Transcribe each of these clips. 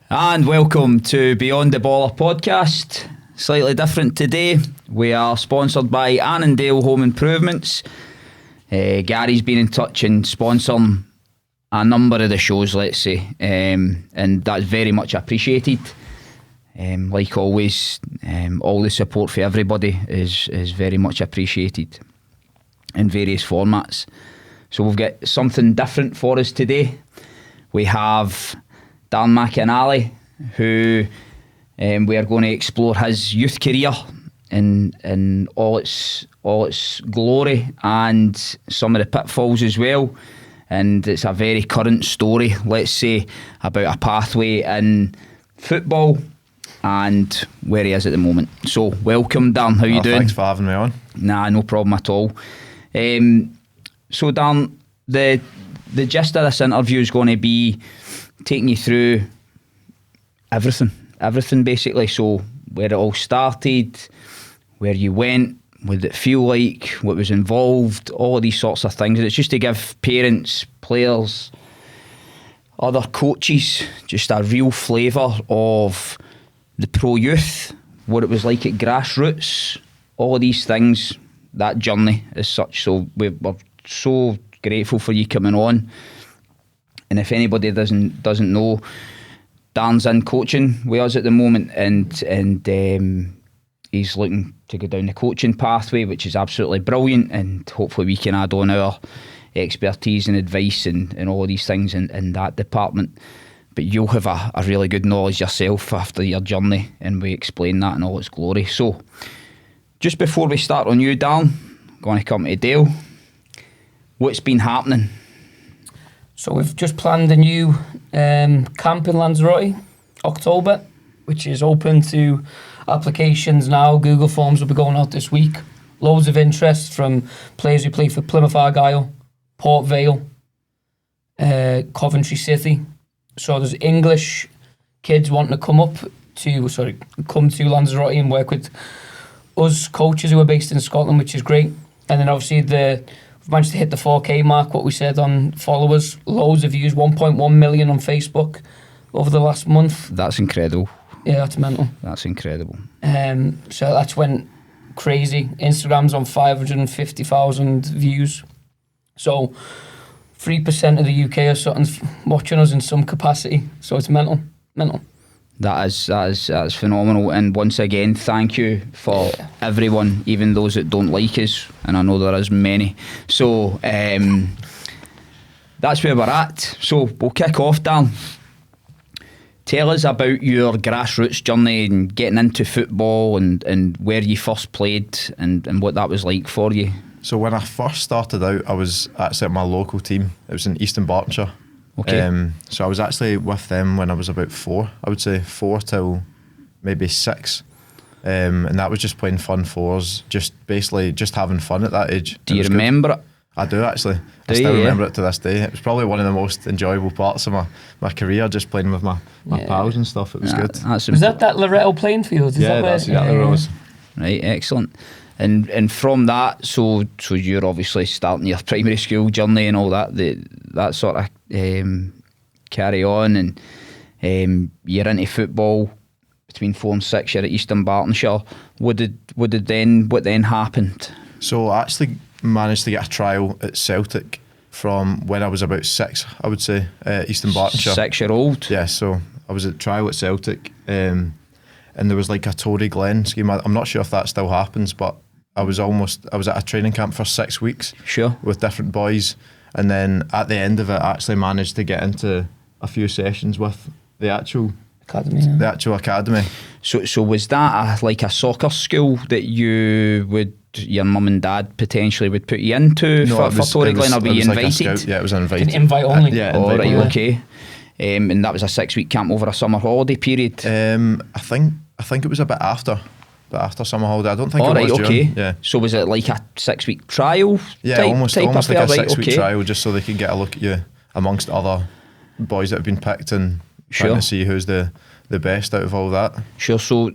And welcome to Beyond the Baller podcast. Slightly different today. We are sponsored by Annandale Home Improvements. Gary's been in touch and sponsoring a number of the shows, let's say, and that's very much appreciated. Like always, all the support for everybody is very much appreciated in various formats. So we've got something different for us today. We have Darren McInally, who we are going to explore his youth career in all its glory and some of the pitfalls as well. And it's a very current story, let's say, about a pathway in football and where he is at the moment. So welcome, Darren. How you doing? Thanks for having me on. Nah, no problem at all. So Darren, the gist of this interview is going to be taking you through everything basically. So where it all started, where you went, what did it feel like, what was involved, all of these sorts of things. It's just to give parents, players, other coaches just a real flavour of the pro youth, what it was like at grassroots, all of these things, that journey as such. So we're so grateful for you coming on. And if anybody doesn't know, Darren's in coaching with us at the moment, and he's looking to go down the coaching pathway, which is absolutely brilliant. And hopefully we can add on our expertise and advice and all of these things in that department. But you'll have a really good knowledge yourself after your journey, and we explain that in all its glory. So just before we start on you, Darren, I'm going to come to Dale. What's been happening? So we've just planned a new camp in Lanzarote, October, which is open to applications now. Google Forms will be going out this week. Loads of interest from players who play for Plymouth Argyle, Port Vale, Coventry City. So there's English kids wanting to come to Lanzarote and work with us coaches who are based in Scotland, which is great. And then obviously we've managed to hit the 4K mark, what we said on followers, loads of views, 1.1 million on Facebook over the last month. That's incredible. Yeah, that's mental. That's incredible. So that's went crazy. Instagram's on 550,000 views. So 3% of the UK or something's watching us in some capacity. So it's mental. That is phenomenal. And once again, thank you for everyone, even those that don't like us, and I know there is many. So that's where we're at. So we'll kick off, Dan. Tell us about your grassroots journey and getting into football and where you first played and what that was like for you. So when I first started out, I was actually at my local team. It was in East Bartonshire. Okay. So I was actually with them when I was about 4. I would say 4 till maybe 6. And that was just playing fun fours, just having fun at that age. Do you remember it? I do actually. I still remember it to this day. It was probably one of the most enjoyable parts of my career, just playing with my pals and stuff. It was good. Was that Loretto playing field? That's exactly where it was. Right, excellent. And from that, so you're obviously starting your primary school journey and all that sort of carry on, and you're into football between 4 and 6. You're at Eastern Bartonshire. What then happened? So I actually managed to get a trial at Celtic from when I was about 6, I would say, Eastern Bartonshire. 6-year-old? Yeah, so I was at trial at Celtic, and there was like a Tory Glen scheme. I'm not sure if that still happens, but I was at a training camp for 6 weeks. Sure. With different boys, and then at the end of it, I actually managed to get into a few sessions with the actual academy. The actual academy. So was that like a soccer school that your mum and dad potentially would put you into for Tory Glen, or were you invited? Like it was an invited. Invite only. All right, okay. And that was a 6-week camp over a summer holiday period. I think it was a bit after summer holiday. I don't think it was okay. June. Yeah. So was it like a 6-week trial? Yeah, almost like a 6-week trial, just so they could get a look at you amongst other boys that have been picked and trying to see who's the best out of all that. Sure. So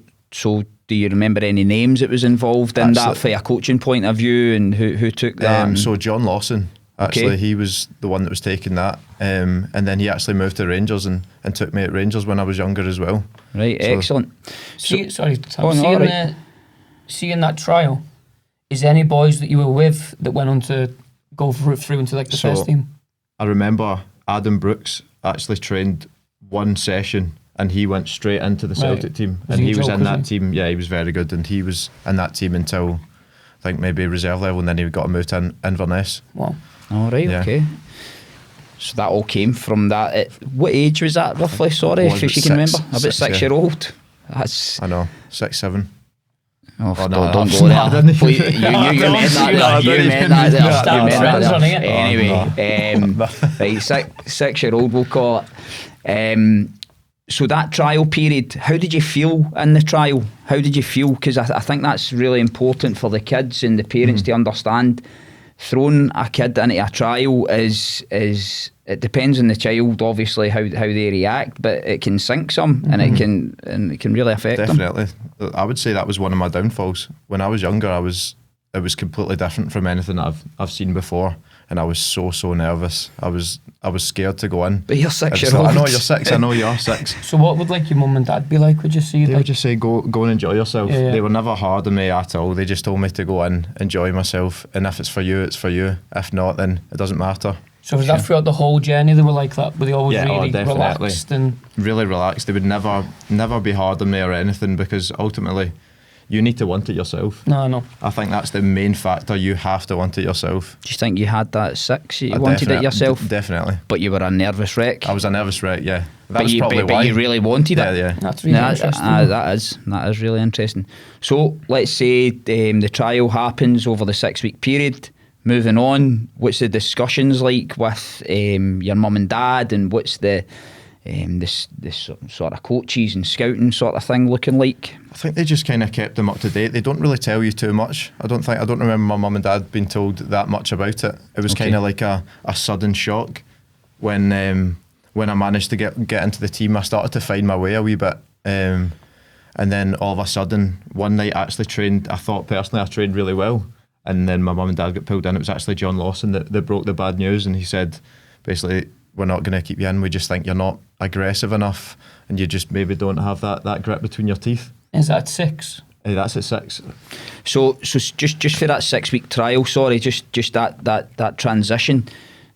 do you remember any names that was involved in that from a coaching point of view, and who took that? So John Lawson Actually, Okay. he was the one that was taking that, and then he actually moved to Rangers and took me at Rangers when I was younger as well. Right, So- excellent. Sorry, Tom, Oh, no, seeing, right. seeing that trial, is there any boys that you were with that went on to go through into like the So- first team? I remember Adam Brooks actually trained one session and he went straight into the Celtic Right. team. Was And he he was joke, in was that he? team. Yeah, he was very good. And he was in that team until I think maybe reserve level, and then he got moved to Inverness. Wow. All right, Yeah. okay. So that all came from that. What age was that roughly? Sorry, Was if you it can six? remember. About Six, 6 yeah. year old. That's I know, 6, 7. oh, Oh, no, don't that's go not- there. Please, you meant that. No, I there. don't You even meant that. mean There. that. You meant Start that. running it. Anyway, right, 6 year old we'll call it. So that trial period, how did you feel in the trial? How did you feel? Because I think that's really important for the kids and the parents to understand. Throwing a kid into a trial is it depends on the child, obviously, how they react, but it can sink some and it can really affect them. Definitely. I would say that was one of my downfalls. When I was younger, it was completely different from anything that I've seen before, and I was so nervous. I was scared to go in. But you're At 6 the year start. old. I know you're 6. I know you're 6. So what would like your mum and dad be like? Would you see They like would just say, go and enjoy yourself. Yeah, yeah. They were never hard on me at all. They just told me to go in, enjoy myself, and if it's for you, it's for you. If not, then it doesn't matter. So was that throughout the whole journey they were like that? Were they always Yeah, oh, really definitely. relaxed and Really relaxed. They would never be hard on me or anything, because ultimately you need to want it yourself. no. I think that's the main factor. You have to want it yourself. Do you think you had that at 6? You I wanted it definite- yourself, Definitely. but you were a nervous wreck. I was a nervous wreck, yeah. That but was probably but why. you really wanted Yeah, it. yeah. That's really interesting. That is really interesting. So let's say the trial happens over the 6 week period. Moving on, what's the discussions like with your mum and dad, and what's the this sort of coaches and scouting sort of thing looking like? I think they just kind of kept them up to date. They don't really tell you too much. I don't remember my mum and dad being told that much about it. It was Okay. kind of like a sudden shock when I managed to get into the team. I started to find my way a wee bit, and then all of a sudden one night I actually trained. I thought personally I trained really well, and then my mum and dad got pulled in. It was actually John Lawson that broke the bad news, and he said basically, we're not going to keep you in. We just think you're not aggressive enough, and you just maybe don't have that grip between your teeth. Is that 6? Hey, that's at 6. So just for that 6 week trial, sorry, just that transition.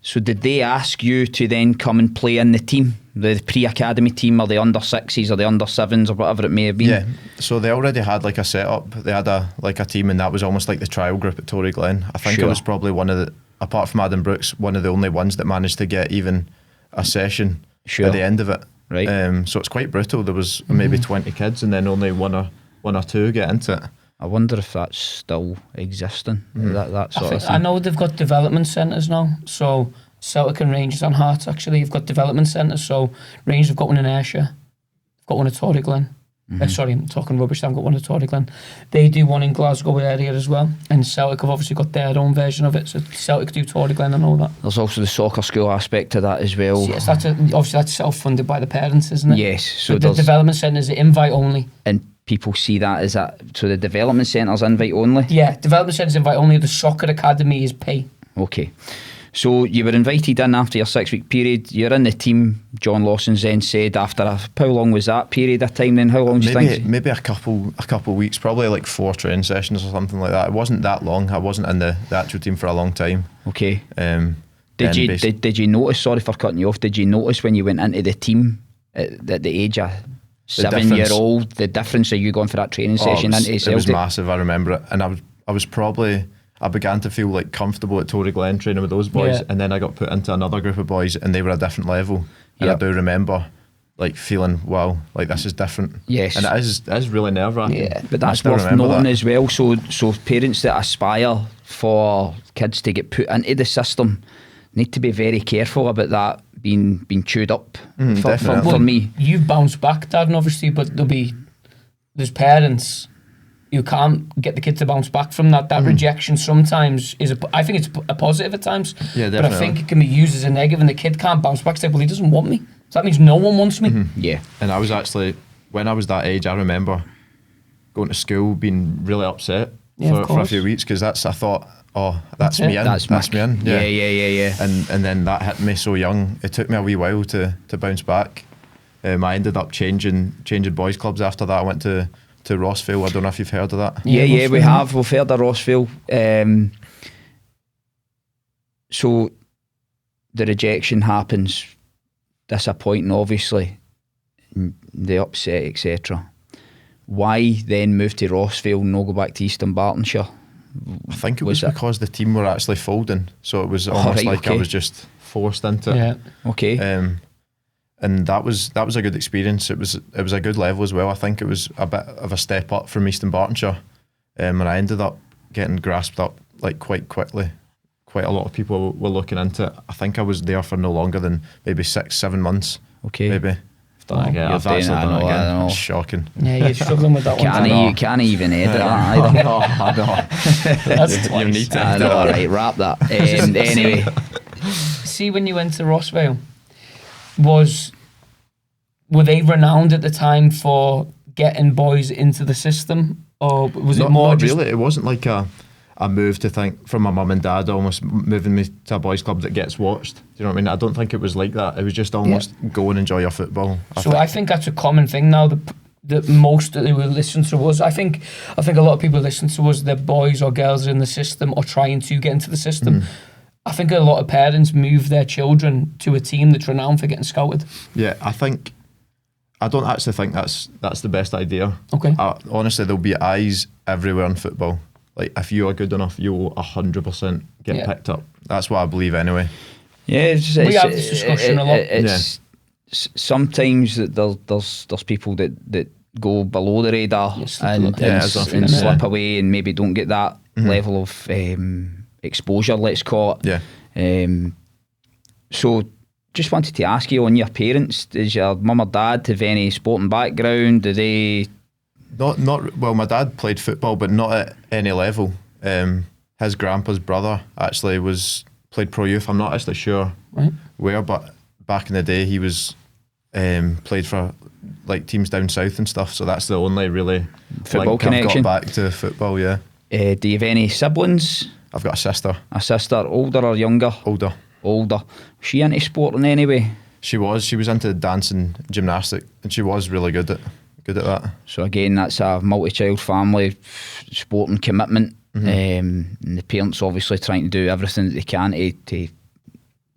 So did they ask you to then come and play in the team, the pre-academy team, or the under 6s or the under 7s or whatever it may have been? Yeah, so they already had like a setup. They had a team, and that was almost like the trial group at Tory Glen. I think Sure. it was probably one of the, apart from Adam Brooks, one of the only ones that managed to get even a session Sure. at the end of it. Right. So it's quite brutal. There was maybe 20 kids, and then only one or two get into it. I wonder if that's still existing, that sort of thing. I know they've got development centres now. So Celtic and Rangers and Hearts actually have got development centres. So Rangers have got one in Ayrshire, they've got one at Tory Glen. Sorry, I'm talking rubbish. I've got one at Tory Glen. They do one in Glasgow area as well, and Celtic have obviously got their own version of it. So Celtic do Tory Glen and all that. There's also the soccer school aspect to that as well. So yes, obviously that's self-funded by the parents, isn't it? Yes, so But the there's, development centres are invite only. and people see that as that. So the development centres invite only. Yeah, development centres invite only. The soccer academy is pay. Okay. So you were invited in after your 6 week period. You're in the team. John Lawson's then said after how long was that period of time then? How long do you think? Maybe a couple weeks, probably like 4 training sessions or something like that. It wasn't that long. I wasn't in the actual team for a long time. Okay. Then Did you basi- did you notice? Sorry for cutting you off. Did you notice when you went into the team at the age of 7-year-old the difference of you going for that training session into it was Celtic? massive. I remember it, and I was probably. I began to feel like comfortable at Tory Glen training with those boys, Yeah. and then I got put into another group of boys, and they were a different level. And Yep. I do remember like feeling, wow, like this is different. Yes. And it is really nerve-wracking. Yeah, but I that's still worth remember noting that. as well. So parents that aspire for kids to get put into the system need to be very careful about that being chewed up definitely. for me. You've bounced back, Darren, obviously, but there's parents who can't get the kid to bounce back from that. That rejection sometimes I think it's a positive at times. Yeah, but I definitely. think it can be used as a negative, and the kid can't bounce back. Say, well, he doesn't want me. So that means no one wants me. Yeah. And I was actually, when I was that age, I remember going to school being really upset for a few weeks, because I thought, oh, that's me in. That's me in. Yeah. And then that hit me so young. It took me a wee while to bounce back. I ended up changing boys clubs after that. I went to Rossville. I don't know if you've heard of that. Yeah, we have. We've heard of Rossville. So the rejection happens, disappointing obviously, the upset, etc. Why then move to Rossville and not go back to Eastern Bartonshire? I think it was because the team were actually folding, so it was almost I was just forced into it. Yeah. Okay. And that was a good experience. It was a good level as well. I think it was a bit of a step up from Eastern Bartonshire, and I ended up getting grasped up like quite quickly. Quite a lot of people were looking into it. I think I was there for no longer than maybe 6-7 months. Okay. Maybe. I know. It's shocking. Yeah, you're struggling with that one. You can't even edit that either. I know. That's twice. You need to. I know, alright, wrap that. Anyway. See, when you went to Rossville, were they renowned at the time for getting boys into the system, or was it more not just really? It wasn't like a move to think from my mum and dad almost moving me to a boys club that gets watched. Do you know what I mean? I don't think it was like that. It was just almost go and enjoy your football. I think that's a common thing now. That most that they will listen to us. I think a lot of people listen to us. They're boys or girls in the system or trying to get into the system. I think a lot of parents move their children to a team that's renowned for getting scouted. Yeah, I don't actually think that's the best idea. Okay. Honestly, there'll be eyes everywhere in football. Like, if you are good enough, you will 100% get picked up. That's what I believe anyway. Yeah, we have this discussion a lot. Sometimes there's people that go below the radar and slip away and maybe don't get that level of exposure, let's call it. Yeah. So just wanted to ask you, on your parents, does your mum or dad have any sporting background? Do they... Not well. My dad played football, but not at any level. His grandpa's brother actually played pro youth. I'm not actually sure where, but back in the day he was played for like teams down south and stuff. So that's the only really football connection. I've got back to football. Yeah. Do you have any siblings? I've got a sister. A sister, older or younger? Older. Was she into sport in any way? She was into dance and gymnastics, and she was really good at that. So again, that's a multi-child family, sporting commitment, and the parents obviously trying to do everything that they can to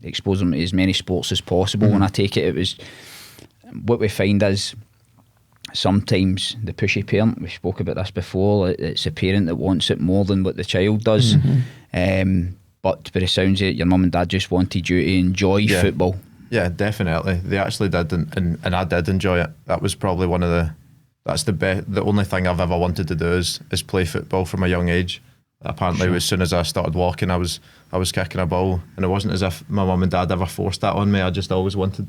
expose them to as many sports as possible. And I take it was what we find is sometimes the pushy parent, we spoke about this before, it's a parent that wants it more than what the child does. But by the sounds of it, your mum and dad just wanted you to enjoy football. Yeah, definitely. They actually did, and I did enjoy it. That was probably the only thing I've ever wanted to do is play football from a young age. Apparently, as soon as I started walking, I was kicking a ball, and it wasn't as if my mum and dad ever forced that on me. I just always wanted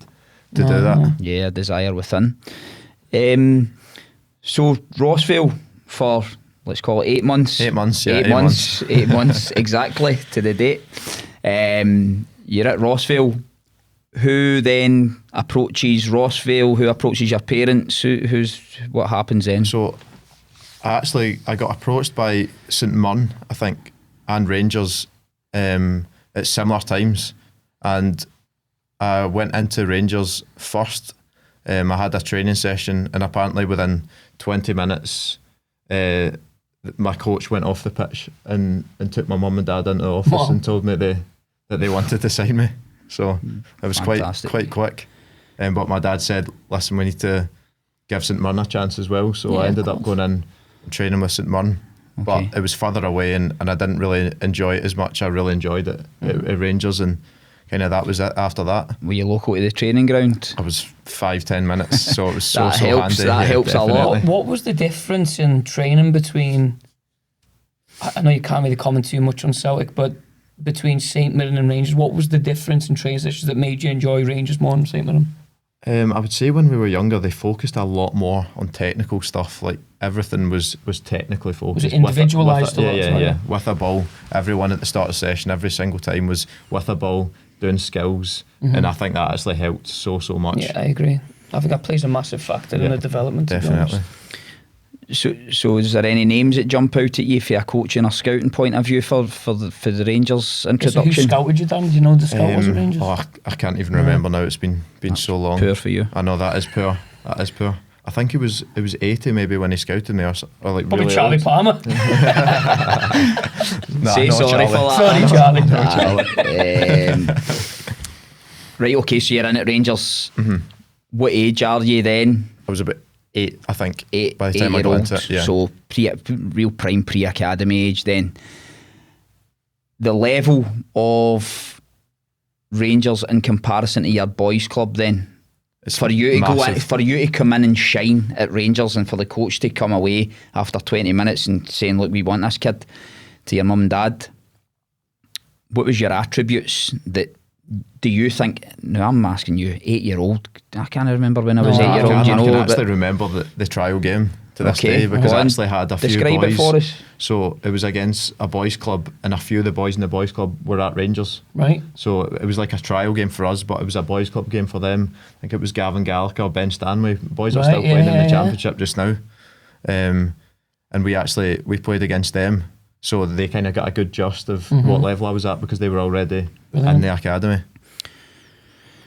to do that. Yeah, a desire within. So Rossville for, let's call it 8 months. 8 months, yeah. 8 months. 8 months exactly to the date. You're at Rossville. Who then approaches Rossville? Who approaches your parents? What happens then? So I got approached by St Mirren, I think, and Rangers at similar times, and I went into Rangers first. I had a training session, and apparently within 20 minutes my coach went off the pitch and took my mum and dad into the office and told me that they wanted to sign me. So it was quite quick. But my dad said, listen, we need to give St Mirren a chance as well. So I ended up going in and training with St Mirren. Okay. But it was further away, and I didn't really enjoy it as much. I really enjoyed it at Rangers, and kind of that was it after that. Were you local to the training ground? I was 5-10 minutes, so it was so helps, handy. That helps definitely. A lot. What was the difference in training between, I know you can't really comment too much on Celtic, but between St Mirren and Rangers, what was the difference in training sessions that made you enjoy Rangers more than St Mirren? I would say when we were younger, they focused a lot more on technical stuff. Like everything was technically focused. Was it individualised? Yeah. With a ball, everyone at the start of the session, every single time was with a ball, doing skills, and I think that actually helped so much. Yeah, I agree. I think that plays a massive factor in the development. Definitely. So is there any names that jump out at you for a coaching or scouting point of view for the Rangers introduction? So who scouted you, Dan? Do you know the scout was at Rangers? I can't even remember now. It's been so long. Poor for you. I know that is poor. I think it was 80 maybe when he scouted me, or like Probably really Charlie old. Palmer. Nah, Say no, sorry for that. Sorry, Charlie. Right, okay, so you're in at Rangers. Mm-hmm. What age are you then? I was about 8, I think, 8 by the time I got into it. Yeah. So real prime pre-academy age then. The level of Rangers in comparison to your boys club then, It's for you to massive. for you to come in and shine at Rangers, and for the coach to come away after 20 minutes and saying, look, we want this kid, to your mum and dad, what was your attributes that do you think? No, I'm asking you, 8-year-old. I can't remember when I was 8-year-old. I can but actually remember the trial game to this Okay, day, because go I on. actually had a few Describe boys. it for us. So it was against a boys club, and a few of the boys in the boys club were at Rangers. Right. So it was like a trial game for us, but it was a boys club game for them. I think it was Gavin Gallagher, Ben Stanley. Boys are Right, still playing in yeah. the championship just now. And we played against them. So they kind of got a good gist of what level I was at, because they were already in the academy.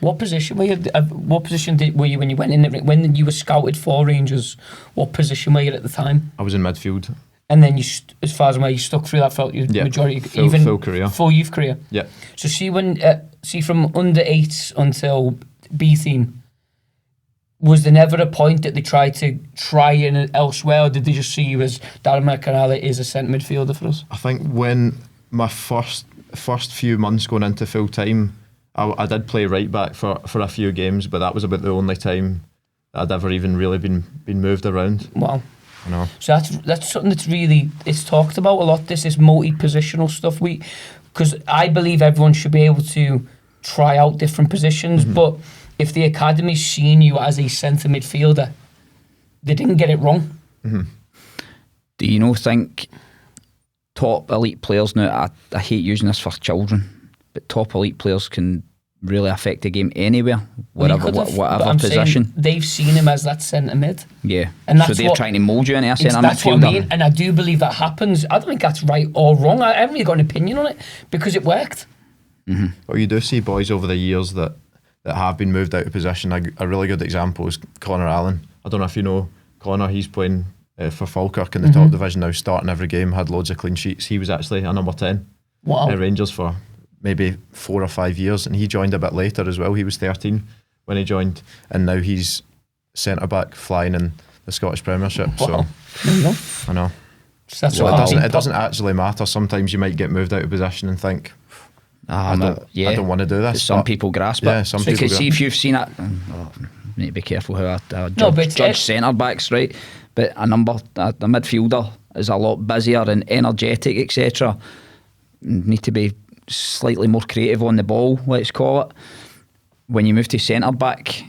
What position were you? What position were you when you went in? When you were scouted for Rangers, what position were you at the time? I was in midfield. And then as far as where you stuck through that, felt your Yeah, majority, full career. full youth career. Yeah. So see from under 8 until B team, was there never a point that they tried to try in elsewhere, or did they just see you as Darren McInally is a centre midfielder for us? I think when my first few months going into full time, I did play right back for a few games, but that was about the only time I'd ever even really been moved around. Wow. I know. So that's something that's really, it's talked about a lot, this multi-positional stuff. Because I believe everyone should be able to try out different positions, but if the academy's seen you as a centre midfielder, they didn't get it wrong. Do you think top elite players now, I hate using this for children, but top elite players can really affect the game anywhere, whatever position. They've seen him as that centre mid. Yeah, And so that's they're trying to mould you into a centre That's what midfielder. I mean, and I do believe that happens. I don't think that's right or wrong. I haven't really got an opinion on it because it worked. But you do see boys over the years that have been moved out of position. A really good example is Connor Allen. I don't know if you know Connor. He's playing for Falkirk in the top division now, starting every game, had loads of clean sheets. He was actually a number 10 Wow. at Rangers for maybe 4 or 5 years, and he joined a bit later as well. He was 13 when he joined, and now he's centre back flying in the Scottish Premiership. Wow. So There you go. I know. So that's Well, what it doesn't actually matter. Sometimes you might get moved out of position and think, I don't want to do this. Some but people grasp yeah, it. some So people see grasp if you've seen it. Need to be careful how I but judge centre backs, right? But a midfielder is a lot busier and energetic, etc. Need to be slightly more creative on the ball, let's call it. When you move to centre back,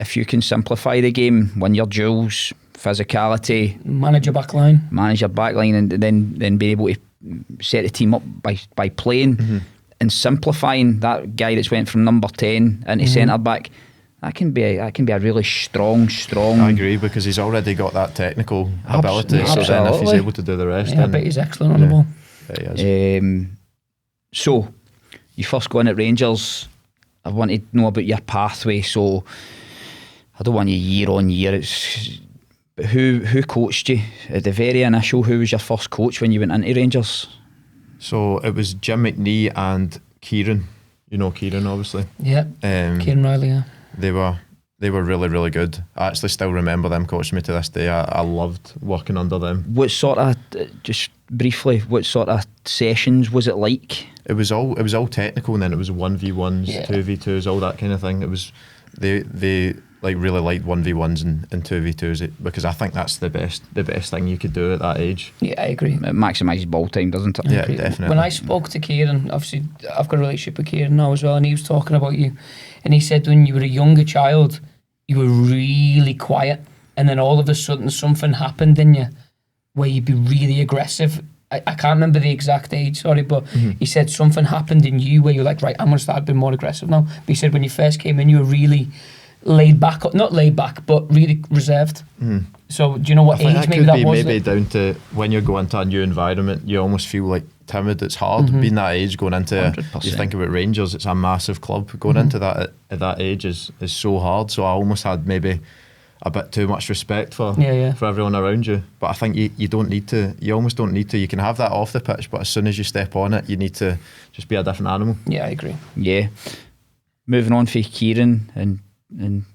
if you can simplify the game, win your duels, physicality, manage your back line, and then be able to set the team up by playing and simplifying that guy that's went from number 10 into centre back. That can be a really strong. I agree, because he's already got that technical ability. So then if he's able to do the rest, I bet he's excellent on the ball. Yeah, he is. So you first go in at Rangers. I want to know about your pathway. So I don't want you year on year. But who coached you at the very initial? Who was your first coach when you went into Rangers? So it was Jim McNee and Kieran. You know Kieran, obviously. Yeah, Kieran Riley. Yeah. They were really, really good. I actually still remember them coaching me to this day. I loved working under them. What sort of, just briefly, what sort of sessions was it like? It was all technical, and then it was 1v1s, 2v2s, all that kind of thing. It was they like really liked 1v1s and 2v2s, because I think that's the best thing you could do at that age. Yeah, I agree. It maximises ball time, doesn't it? Yeah, definitely. When I spoke to Kieran, obviously I've got a relationship with Kieran now as well, and he was talking about you, and he said when you were a younger child, you were really quiet, and then all of a sudden something happened in you where you'd be really aggressive. I can't remember the exact age, sorry, but he said something happened in you where you're like, right, I'm going to start being more aggressive now. But he said when you first came in, you were really laid back, not laid back, but really reserved. So do you know what I think age that maybe could that be was? maybe down to when you're going to a new environment, you almost feel like timid. It's hard being that age, going into 100%. you think about Rangers, it's a massive club. Going into that at that age is so hard. So I almost had maybe a bit too much respect for everyone around you. But I think you don't need to. You almost don't need to. You can have that off the pitch, but as soon as you step on it, you need to just be a different animal. Yeah, I agree. Yeah. Moving on for Kieran and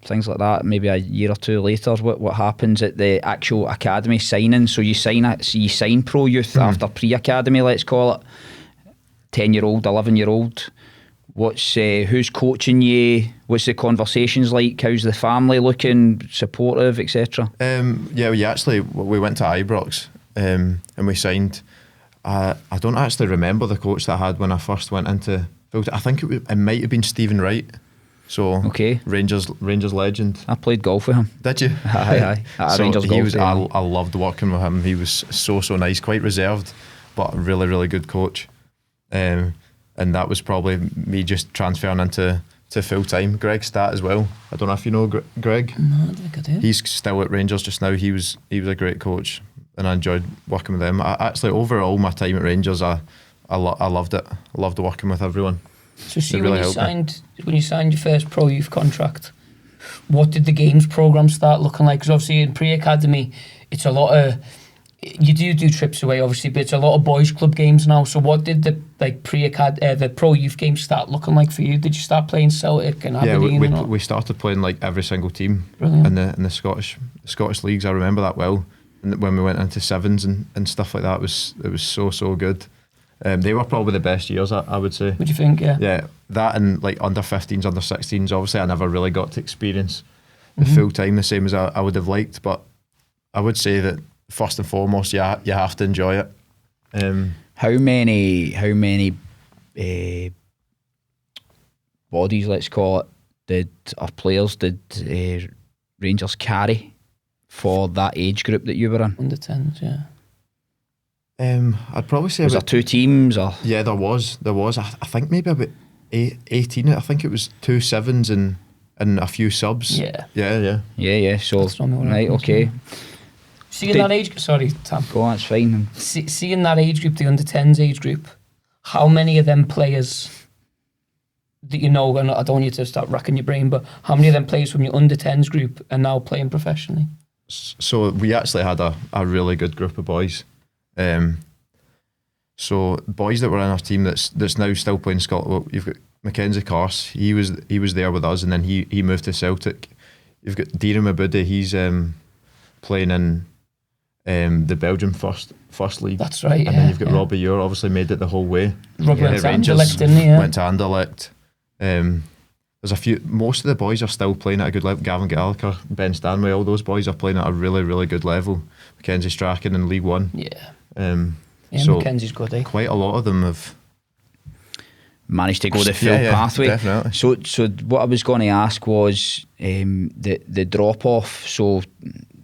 things like that, maybe a year or two later, what happens at the actual academy signing? So you sign pro youth after pre-academy, let's call it, 10-year-old, 11-year-old. What's who's coaching you? What's the conversations like? How's the family looking? Supportive, etc. We went to Ibrox and we signed. I don't actually remember the coach that I had when I first went into. I think it might have been Stephen Wright. So okay, Rangers legend. I played golf with him. Did you? Aye. So Rangers he golf. Was. I loved working with him. He was so nice, quite reserved, but a really really good coach. And that was probably me just transferring into full time. Greg Stat as well. I don't know if you know Greg. No, I don't think I do. He's still at Rangers just now. He was a great coach, and I enjoyed working with them. Overall, my time at Rangers, I loved it. I loved working with everyone. So see, when you signed your first pro youth contract, what did the games program start looking like? Because obviously in pre-academy, it's a lot of, you do trips away obviously, but it's a lot of boys club games now. So what did the pro youth games start looking like for you? Did you start playing Celtic and Aberdeen? Yeah, we started playing like every single team Brilliant. in the Scottish leagues. I remember that well. And when we went into sevens and stuff like that, it was so good. They were probably the best years, I would say. What do you think? Yeah, that and like under 15s, under 16s. Obviously, I never really got to experience the full time the same as I would have liked. But I would say that first and foremost, you have to enjoy it. How many bodies, let's call it, players did Rangers carry for that age group that you were in? Under 10s, yeah. I'd probably say was there two teams or? Yeah, there was. I think maybe about 18. I think it was 2 7s and a few subs. Yeah. So right, okay. Seeing that age, sorry, Tam. Go on, it's fine. Seeing that age group, the under 10s age group, how many of them players that you know? And I don't want you to start racking your brain, but how many of them players from your under 10s group are now playing professionally? So we actually had a really good group of boys. So boys that were in our team that's now still playing Scotland. Well, you've got Mackenzie Carse. He was there with us, and then he moved to Celtic. You've got Darren McInally. He's playing in the Belgian first league. That's right. And then you've got Robbie Ure. Obviously made it the whole way. Robbie went to Rangers, Anderlecht, didn't he? Yeah. Went to Anderlecht. There's a few. Most of the boys are still playing at a good level. Gavin Gallagher, Ben Stanway, all those boys are playing at a really really good level. Mackenzie Strachan in League One. Yeah. So Mackenzie's good, eh? Quite a lot of them have managed to go the full pathway. Definitely. So what I was going to ask was the drop off. So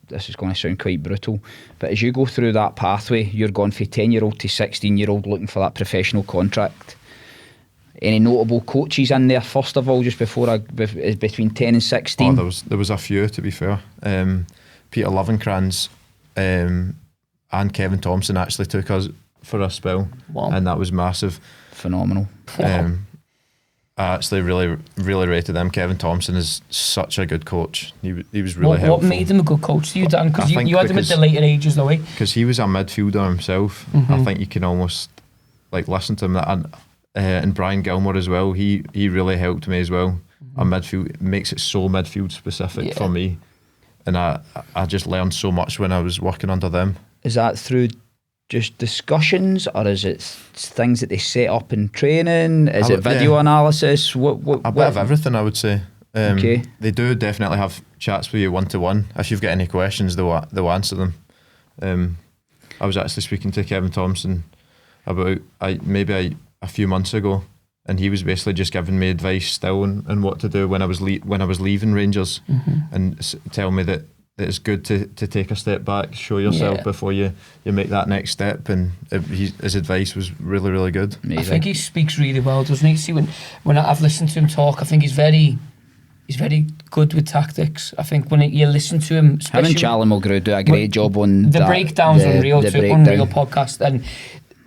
this is going to sound quite brutal, but as you go through that pathway, you're going from 10-year-old to 16-year-old looking for that professional contract. Any notable coaches in there first of all, just between 10 and 16? Oh, there was a few, to be fair. Peter Lovenkrands and Kevin Thompson actually took us for a spell. Wow. And that was massive. Phenomenal. I actually really really rated them. Kevin Thompson is such a good coach. He was really helpful. What made him a good coach to you, Dan? Because you had him at the later ages though, eh? Because he was a midfielder himself. I think you can almost like listen to him. And Brian Gilmore as well. He really helped me as well. A midfield makes it so midfield specific for me, and I just learned so much when I was working under them. Is that through just discussions, or is it things that they set up in training? Is it video analysis? What a bit of everything, I would say. Okay. They do definitely have chats with you 1-to-1. If you've got any questions, they'll answer them. I was actually speaking to Kevin Thompson about a few months ago, and he was basically just giving me advice still on what to do when I was leaving Rangers, and tell me that it's good to take a step back, show yourself before you make that next step. And his advice was really really good. Amazing. I think he speaks really well, doesn't he? See, when I've listened to him talk, I think he's very he's very good with tactics. I think when you listen to him, Him and Charlie Mulgrew do a great job on the that, breakdowns. Unreal, the unreal podcast, and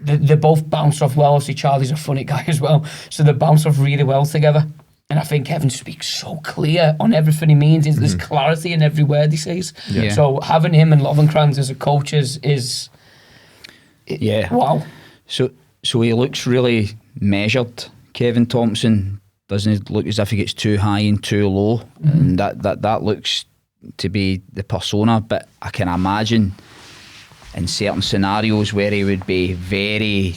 they both bounce off well. Obviously, Charlie's a funny guy as well, so they bounce off really well together. And I think Kevin speaks so clear on everything he means. There's clarity in every word he says. Yeah. So having him and Lovenkrands as a coach is wow. So he looks really measured, Kevin Thompson. Doesn't he look as if he gets too high and too low? And that looks to be the persona. But I can imagine in certain scenarios where he would be very,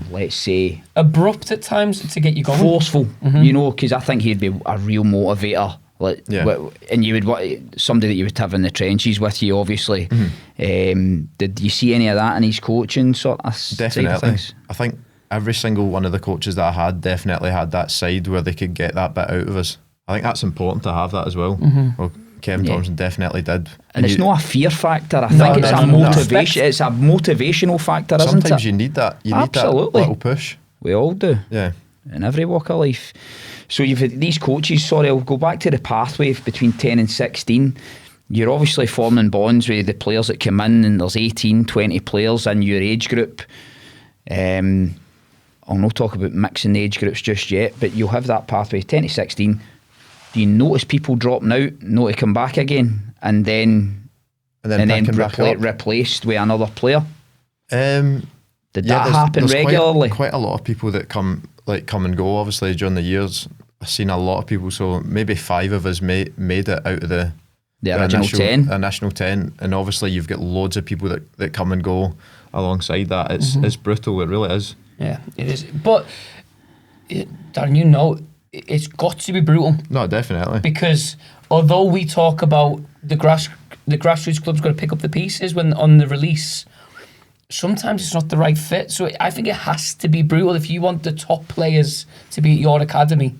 let's say, abrupt at times to get you going, forceful, you know, because I think he'd be a real motivator. Like, and you would want somebody that you would have in the trenches with you, obviously. Did you see any of that in his coaching sort of Definitely. side of things? I think every single one of the coaches that I had definitely had that side where they could get that bit out of us. I think that's important to have that as well. Well, Kevin Thompson definitely did. And it's not a fear factor. I think it's a motivation. It's a motivational factor, isn't it? Sometimes you need that. You need that little push. We all do. Yeah. In every walk of life. So you've had these coaches, sorry, I'll go back to the pathway between 10 and 16. You're obviously forming bonds with the players that come in, and there's 18, 20 players in your age group. I'll not talk about mixing the age groups just yet, but you'll have that pathway 10 to 16. Do you notice people dropping out, not to come back again, and then replaced with another player? Did that happen regularly? Quite a lot of people that come and go. Obviously, during the years, I've seen a lot of people. So maybe 5 of us made it out of the original 10. Initial 10, and obviously you've got loads of people that come and go alongside that. It's brutal. It really is. Yeah, it is. But Darren, you know, it's got to be brutal. No, definitely. Because although we talk about the grassroots club's got to pick up the pieces when on the release, sometimes it's not the right fit. So I think it has to be brutal if you want the top players to be at your academy.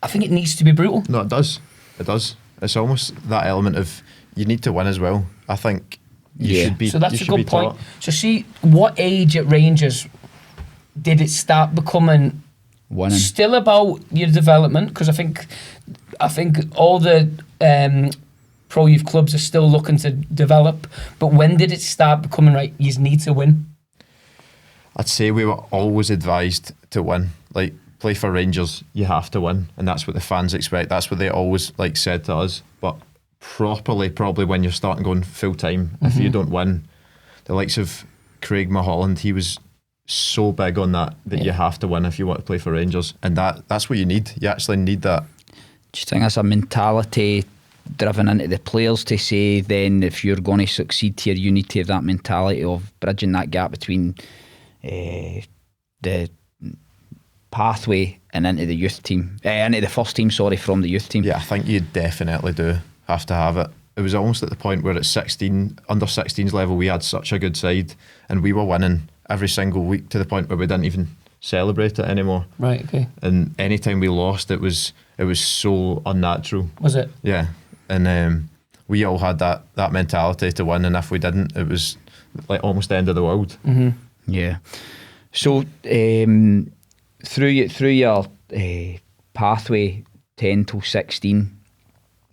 I think it needs to be brutal. No, it does. It does. It's almost that element of you need to win as well. I think you should be. So that's a good point. So see, what age at Rangers did it start becoming winning? Still about your development, because I think all the pro youth clubs are still looking to develop. But when did it start becoming right? You need to win. I'd say we were always advised to win. Like, play for Rangers, you have to win, and that's what the fans expect. That's what they always said to us. But properly, probably when you're starting going full time, if you don't win, the likes of Craig Mulholland, he was so big on that you have to win if you want to play for Rangers, and that's what you need. You actually need that. Do you think that's a mentality driven into the players to say then if you're going to succeed here, you need to have that mentality of bridging that gap between the pathway and into the youth team, into the first team, from the youth team? Yeah, I think you definitely do have to have it. It was almost at the point where at 16, under 16s level, we had such a good side and we were winning every single week to the point where we didn't even celebrate it anymore. Right, okay. And anytime we lost, it was so unnatural. Was it? Yeah. And we all had that mentality to win, and if we didn't, it was like almost the end of the world. Yeah. So through your pathway 10 till 16,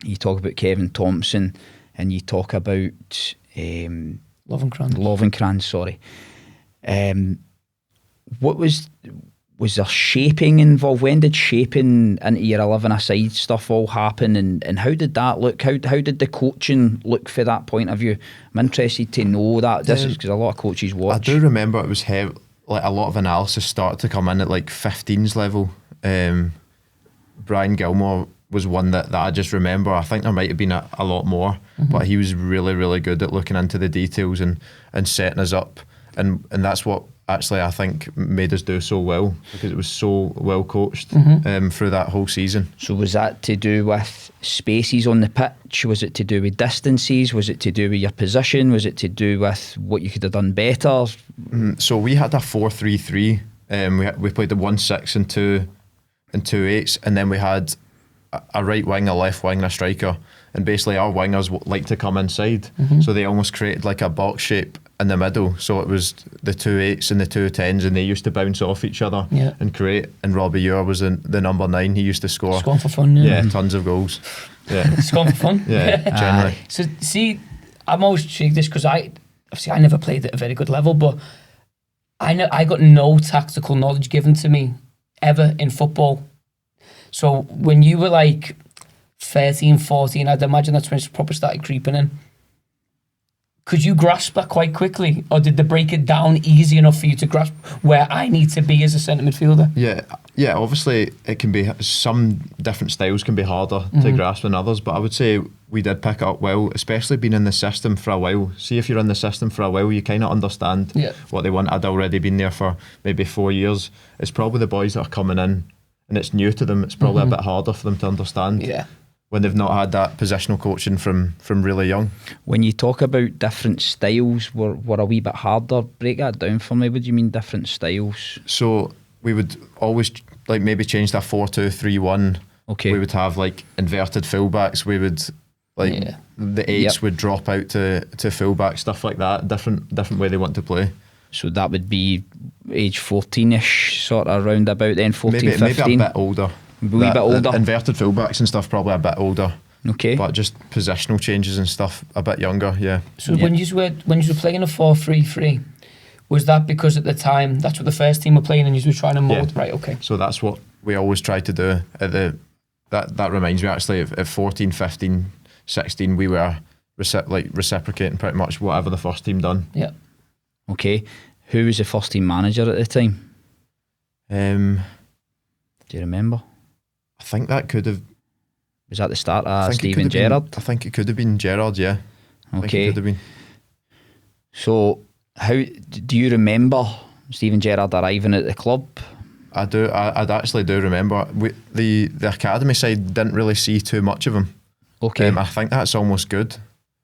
you talk about Kevin Thompson and you talk about Lovenkrands, sorry. What was there shaping involved? When did shaping into your 11-a-side stuff all happen, and how did that look? How did the coaching look for that point of view? I'm interested to know that. This is because a lot of coaches watch. I do remember it was heavy, like a lot of analysis started to come in at like 15s level. Brian Gilmore was one that I just remember. I think there might have been a lot more, but he was really, really good at looking into the details and setting us up. And that's what actually I think made us do so well, because it was so well coached through that whole season. So was that to do with spaces on the pitch? Was it to do with distances? Was it to do with your position? Was it to do with what you could have done better? So we had a 4-3-3. We played the 1-6 and 2 8s, and then we had a right wing, a left wing, and a striker. And basically our wingers like to come inside, so they almost created like a box shape in the middle, so it was the 2 8s and the 2 10s, and they used to bounce off each other and create. And Robbie Ure was the number 9. He used to score. Scoring for fun, tons of goals. Yeah, scoring for fun. Generally. So see, I'm always intrigued this because I never played at a very good level, but I got no tactical knowledge given to me ever in football. So when you were like 13, 14, I'd imagine that's when it probably started creeping in. Could you grasp that quite quickly, or did they break it down easy enough for you to grasp where I need to be as a centre midfielder? Yeah. Obviously, it can be some different styles can be harder to grasp than others, but I would say we did pick it up well, especially being in the system for a while. See, if you're in the system for a while, you kind of understand what they want. I'd already been there for maybe 4 years. It's probably the boys that are coming in, and it's new to them. It's probably a bit harder for them to understand. Yeah. When they've not had that positional coaching from really young. When you talk about different styles were a wee bit harder, break that down for me. What do you mean different styles? So we would always like maybe change that 4-2-3-1. Okay. We would have like inverted fullbacks. We would like the 8s would drop out to fullback, stuff like that. Different way they want to play. So that would be age 14ish, sort of around about then, 14, maybe 15? Maybe a bit older. A wee bit older. Inverted fullbacks and stuff, probably a bit older. Okay. But just positional changes and stuff, a bit younger, yeah. So when you were playing a 4-3-3, was that because at the time that's what the first team were playing and you were trying to mould? Right, okay. So that's what we always tried to do. That reminds me actually at 14, 15, 16, we were reciprocating pretty much whatever the first team done. Yeah. Okay. Who was the first team manager at the time? Do you remember? I think that could have... Was that the start of Steven Gerrard? I think it could have been Gerrard, yeah. Okay. I think it could have been. So, how do you remember Steven Gerrard arriving at the club? I do. I actually do remember. The academy side didn't really see too much of him. Okay. I think that's almost good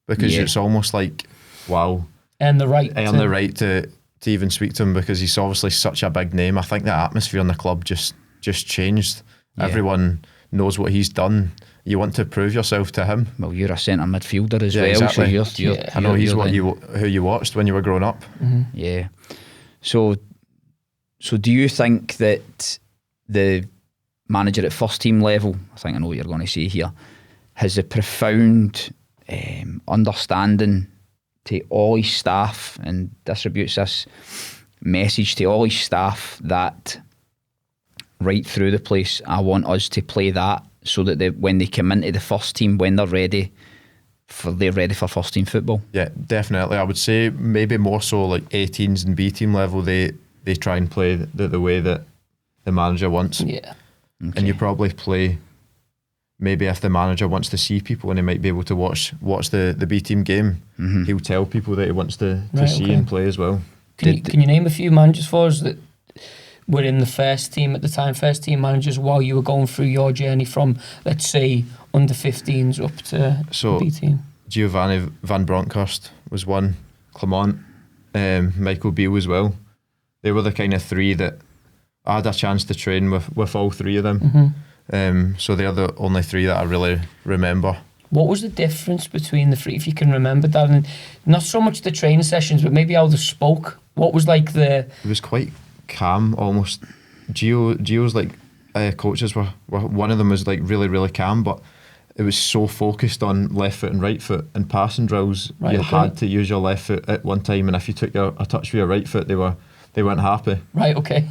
because it's almost like, wow. And the right to even speak to him because he's obviously such a big name. I think the atmosphere in the club just changed. Yeah. Everyone knows what he's done. You want to prove yourself to him. Well, you're a centre midfielder as well, exactly. So you're I know he's who you watched when you were growing up. Mm-hmm. Yeah. So do you think that the manager at first team level, I think I know what you're going to say here, has a profound understanding to all his staff and distributes this message to all his staff that right through the place, I want us to play that so that when they come into the first team, when they're ready for first team football? Yeah, definitely. I would say maybe more so like 18s and B team level, they try and play the way that the manager wants. Yeah. Okay. And you probably play maybe if the manager wants to see people and he might be able to watch the B team game, he'll tell people that he wants to see and play as well. Can you name a few managers for us that were in the first team at the time, first team managers, while you were going through your journey from, let's say, under 15s up to B team? Giovanni van Bronckhorst was one, Clement, Michael Beale as well. They were the kind of three that I had a chance to train with all three of them. So they're the only three that I really remember. What was the difference between the three, if you can remember that? And not so much the training sessions, but maybe how they spoke. What was like it was quite calm almost. Gio's like coaches were one of them was like really, really calm, but it was so focused on left foot and right foot and passing drills. You had to use your left foot at one time, and if you took a touch with your right foot, they weren't happy. Right, okay.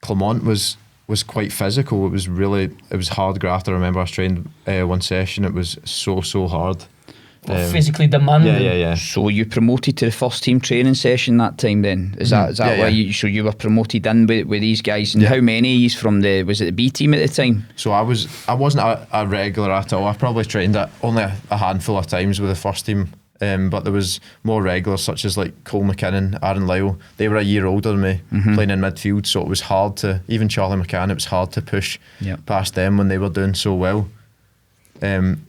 Clement was quite physical. It was hard graft. I remember I was trained one session. It was so hard. Physically demanding. Yeah. So you promoted to the first team training session that time then? Is that why you were promoted in with these guys? And how many is from was it the B team at the time? So I wasn't a regular at all. I probably trained only a handful of times with the first team. But there was more regulars such as like Cole McKinnon, Aaron Lyle. They were a year older than me, playing in midfield, so it was hard to, even Charlie McCann, it was hard to push past them when they were doing so well. And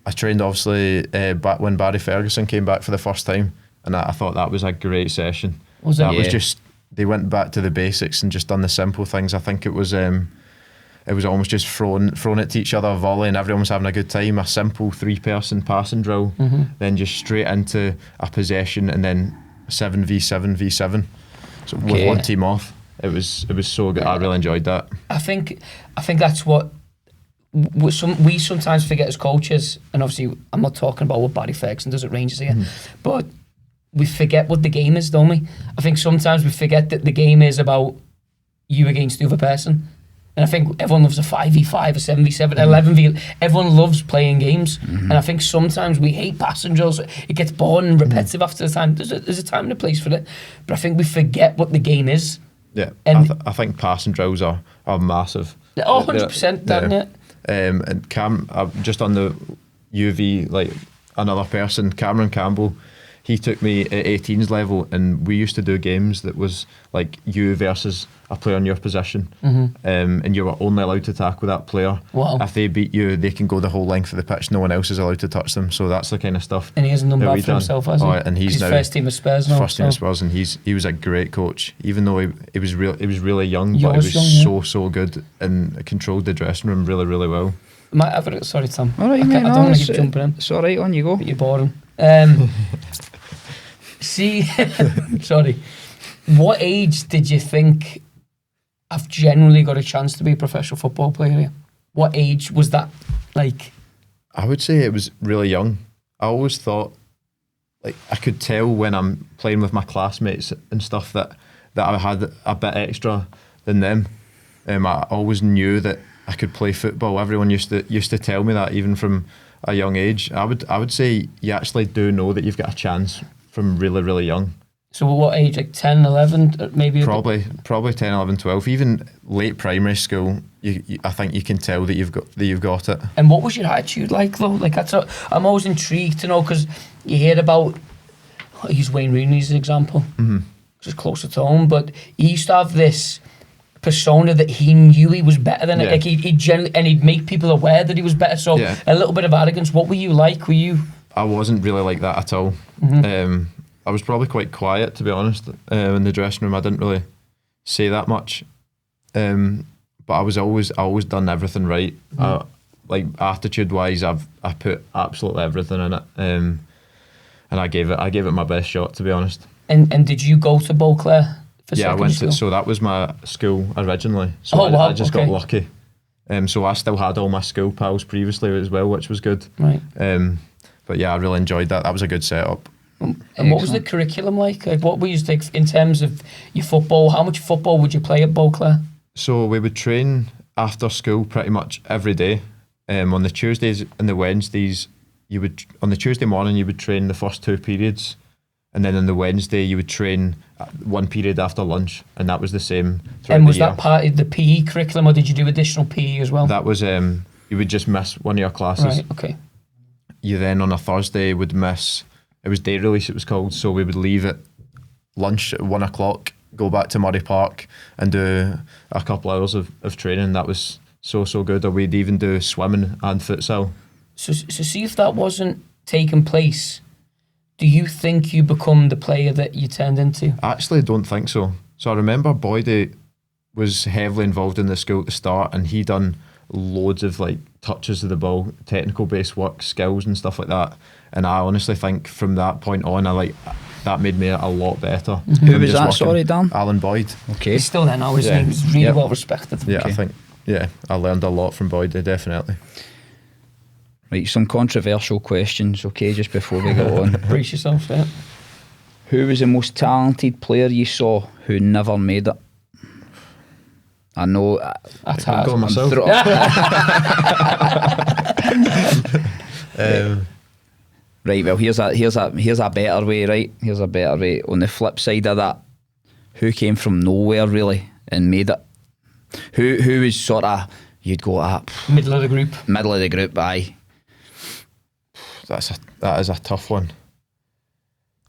I trained obviously back when Barry Ferguson came back for the first time, and I thought that was a great session. Was it? Was just, they went back to the basics and just done the simple things. I think it was it was almost just throwing it to each other, volley, and everyone was having a good time. A simple 3-person passing drill, then just straight into a possession, and then 7v7v7. So with one team off, it was so good. I really enjoyed that. I think that's what we sometimes forget as coaches, and obviously I'm not talking about what Barry Ferguson does at Rangers here, but we forget what the game is, don't we? I think sometimes we forget that the game is about you against the other person. And I think everyone loves a 5v5, a 7v7, 11v. Everyone loves playing games. And I think sometimes we hate passing drills. It gets boring and repetitive after the time. There's a time and a place for it. But I think we forget what the game is. Yeah, and I think passing drills are massive. Oh, 100%, damn it. And Cam, just on the UV, like another person, Cameron Campbell, he took me at 18s level, and we used to do games that was like you versus a player in your position, and you were only allowed to tackle that player. Wow. If they beat you, they can go the whole length of the pitch. No one else is allowed to touch them. So that's the kind of stuff. And he hasn't done bad for himself, has he? And he's now first team of Spurs now. First team of Spurs, and he was a great coach. Even though he was really young, He but was he was young, so good and controlled the dressing room really, really well. Sorry, Tom. All right, I mate, don't want to keep jumping in. It's all right, on you go. But you're boring. See, sorry. What age did you think I've generally got a chance to be a professional football player here? What age was that like? I would say it was really young. I always thought, like, I could tell when I'm playing with my classmates and stuff that I had a bit extra than them. I always knew that I could play football. Everyone used to tell me that, even from a young age. I would say you actually do know that you've got a chance from really, really young. So what age, like 10, 11, maybe? Probably 10, 11, 12. Even late primary school, I think you can tell that you've got it. And what was your attitude like, though? Like, I'm always intrigued to know, because you hear about, I use Wayne Rooney as an example, which is closer to home, but he used to have this persona that he knew he was better than it. Like he'd make people aware that he was better. So a little bit of arrogance. What were you like? I wasn't really like that at all. I was probably quite quiet, to be honest, in the dressing room. I didn't really say that much, but I always done everything right. Like attitude wise, I put absolutely everything in it, and I gave it my best shot, to be honest. And did you go to Beauclair? I went to, so that was my school originally. So I just got lucky. So I still had all my school pals previously as well, which was good. Right. But yeah, I really enjoyed that. That was a good setup. And what was the curriculum like? Like, what were you like in terms of your football? How much football would you play at Beauclair? So we would train after school pretty much every day. On the Tuesdays and the Wednesdays, on the Tuesday morning you would train the first 2 periods, and then on the Wednesday you would train 1 period after lunch, and that was the same throughout And was the year. that part of the PE curriculum, or did you do additional PE as well? That was you would just miss one of your classes. Right, okay. You then on a Thursday would miss, it was day release it was called, so we would leave at lunch at 1 o'clock, go back to Murray Park and do a couple hours of training. That was so good. Or we'd even do swimming and futsal. So see if that wasn't taking place, do you think you become the player that you turned into? I actually don't think so. So I remember Boydie was heavily involved in the school at the start, and he done loads of like touches of the ball, technical based work, skills and stuff like that. And I honestly think from that point on, that made me a lot better. Who was that? Sorry, Dan. Alan Boyd. Okay. He's still there now, isn't he? He's really well respected. Yeah, Okay. I think. Yeah, I learned a lot from Boydie, definitely. Right, some controversial questions, okay, just before we go on. Brace yourself, yeah. Who was the most talented player you saw who never made it? I know. That's I'm hard. going myself. Right, well, here's a better way, right? Here's a better way. On the flip side of that, who came from nowhere really and made it? Who was sort of, you'd go up Middle of the group. middle of the group, aye. That is a tough one.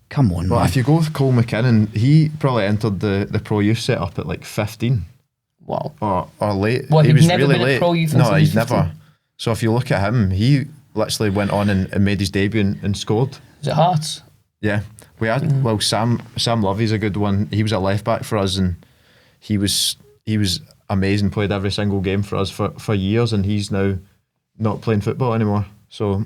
Come on, Well, man. if you go with Cole McKinnon, he probably entered the pro youth setup at like 15 Wow. or late. Well, he he'd was never really been at late. pro youth No, until he he's was 15. never. So if you look at him, he literally went on and made his debut and scored. Is it Hearts? Yeah, we had Sam Lovey's a good one. He was a left back for us, and he was amazing, played every single game for us for years, and he's now not playing football anymore. So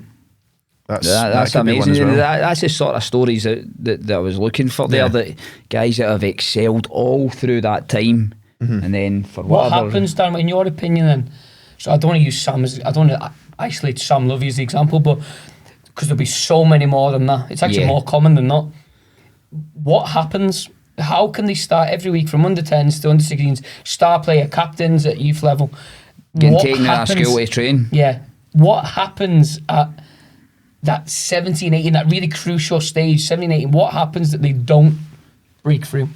that's That's that could be one amazing. as well. That's the sort of stories that I was looking for there. Yeah. That guys that have excelled all through that time, and then for What whatever. happens, Dan, in your opinion then? So I don't want to use Sam as, I don't want to isolate Sam Lovey as the example, but because there'll be so many more than that. It's actually Yeah. more common than not. What happens? How can they start every week from under 10s to under 16s, star player, captains at youth level? Getting What taken out of happens- school to train. Yeah. What happens at that 17, 18, that really crucial stage, 17, 18, what happens that they don't break through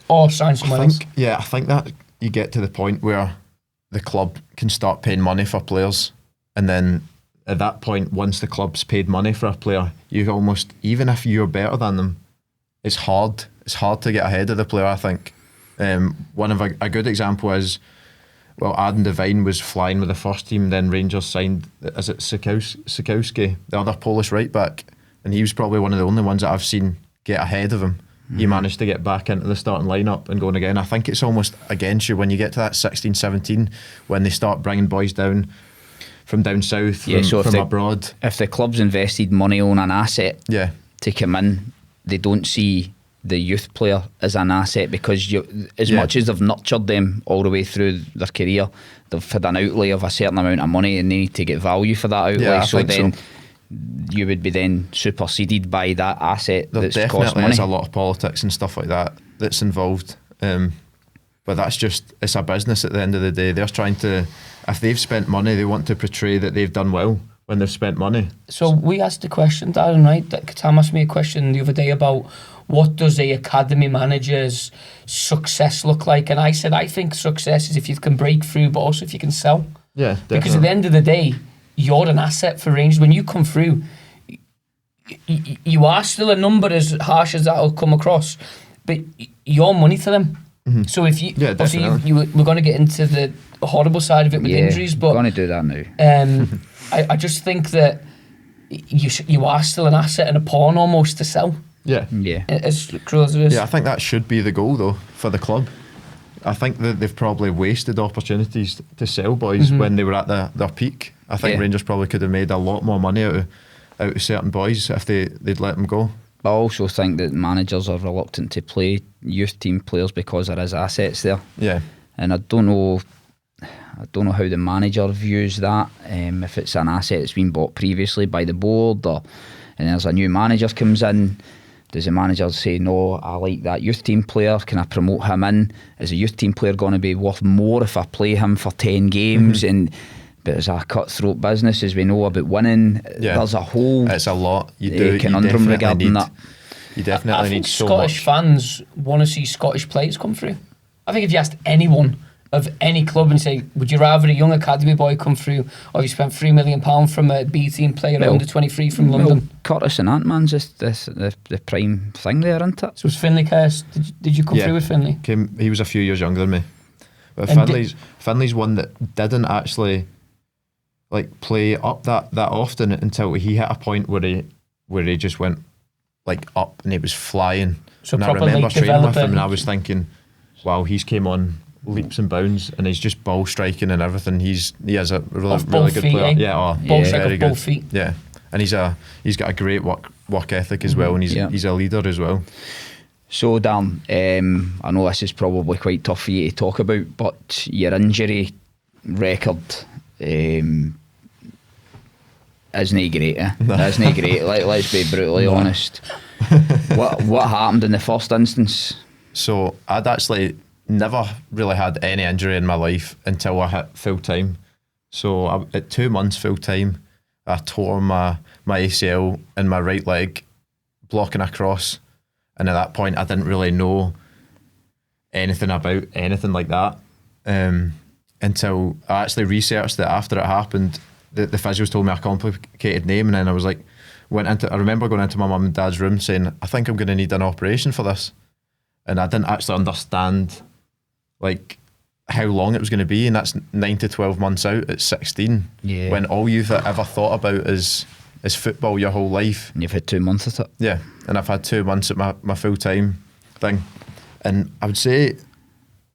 or sign somewhere else? I think that you get to the point where the club can start paying money for players, and then at that point, once the club's paid money for a player, you almost, even if you're better than them, it's hard to get ahead of the player, I think. One of a good example is, well, Adam Devine was flying with the first team, then Rangers signed, is it Sikowski, the other Polish right back, and he was probably one of the only ones that I've seen get ahead of him. He managed to get back into the starting lineup and going again. I think it's almost against you when you get to that 16, 17, when they start bringing boys down from down south, from abroad. If the club's invested money on an asset to come in, they don't see the youth player as an asset, because much as they've nurtured them all the way through their career, they've had an outlay of a certain amount of money and they need to get value for that outlay. So then you would be then superseded by that asset that's cost money. Definitely is a lot of politics and stuff like that that's involved. But that's just, it's a business at the end of the day. They're trying to, if they've spent money, they want to portray that they've done well when they've spent money. So we asked a question, Darren, right? Tam asked me a question the other day about what does a academy manager's success look like? And I said, I think success is if you can break through, but also if you can sell. Yeah, definitely. Because at the end of the day, you're an asset for Rangers. When you come through, you are still a number, as harsh as that'll come across, but you're money to them. Mm-hmm. So if you, obviously we're going to get into the horrible side of it with injuries, but we're going to do that now. I just think that you are still an asset and a pawn almost to sell. Yeah. As cruel as it is. Yeah, I think that should be the goal though for the club. I think that they've probably wasted opportunities to sell boys when they were at their peak. I think Rangers probably could have made a lot more money out of certain boys if they'd let them go. I also think that managers are reluctant to play youth team players because there is assets there. Yeah. And I don't know how the manager views that. If it's an asset that's been bought previously by the board, and there's a new manager comes in, does the manager say, no, I like that youth team player, can I promote him in? Is a youth team player going to be worth more if I play him for 10 games? But it's a cutthroat business, as we know about winning. There's a whole it's a lot. You conundrum regarding that. You definitely need so much. I think Scottish fans want to see Scottish players come through. I think if you asked anyone of any club and say, would you rather a young academy boy come through, or you spent £3 million from a B team player under 23 from London? Curtis and Ant-Man's the prime thing there, isn't it? So was Finlay Curse? Did you come through with Finlay? He was a few years younger than me. But Finlay's one that didn't actually play up that often until he hit a point where he just went up and he was flying. So and I remember training with him and I was thinking, wow, he's came on leaps and bounds and he's just ball striking and everything. He has a really good player. Very good. Feet. Yeah, and he's got a great work ethic as well, and he's a leader as well. So Dan, I know this is probably quite tough for you to talk about, but your injury record isn't great. Isn't great. Let's be brutally honest. What happened in the first instance? So I'd actually never really had any injury in my life until I hit full time. So at 2 months full time, I tore my ACL in my right leg, blocking a cross. And at that point, I didn't really know anything about anything like that until I actually researched it after it happened. The physios told me a complicated name, and then I was I remember going into my mum and dad's room saying, I think I'm going to need an operation for this. And I didn't actually understand how long it was going to be, and that's 9 to 12 months out at 16, when all you've ever thought about is football your whole life. And you've had 2 months at it. Yeah, and I've had 2 months at my full-time thing. And I would say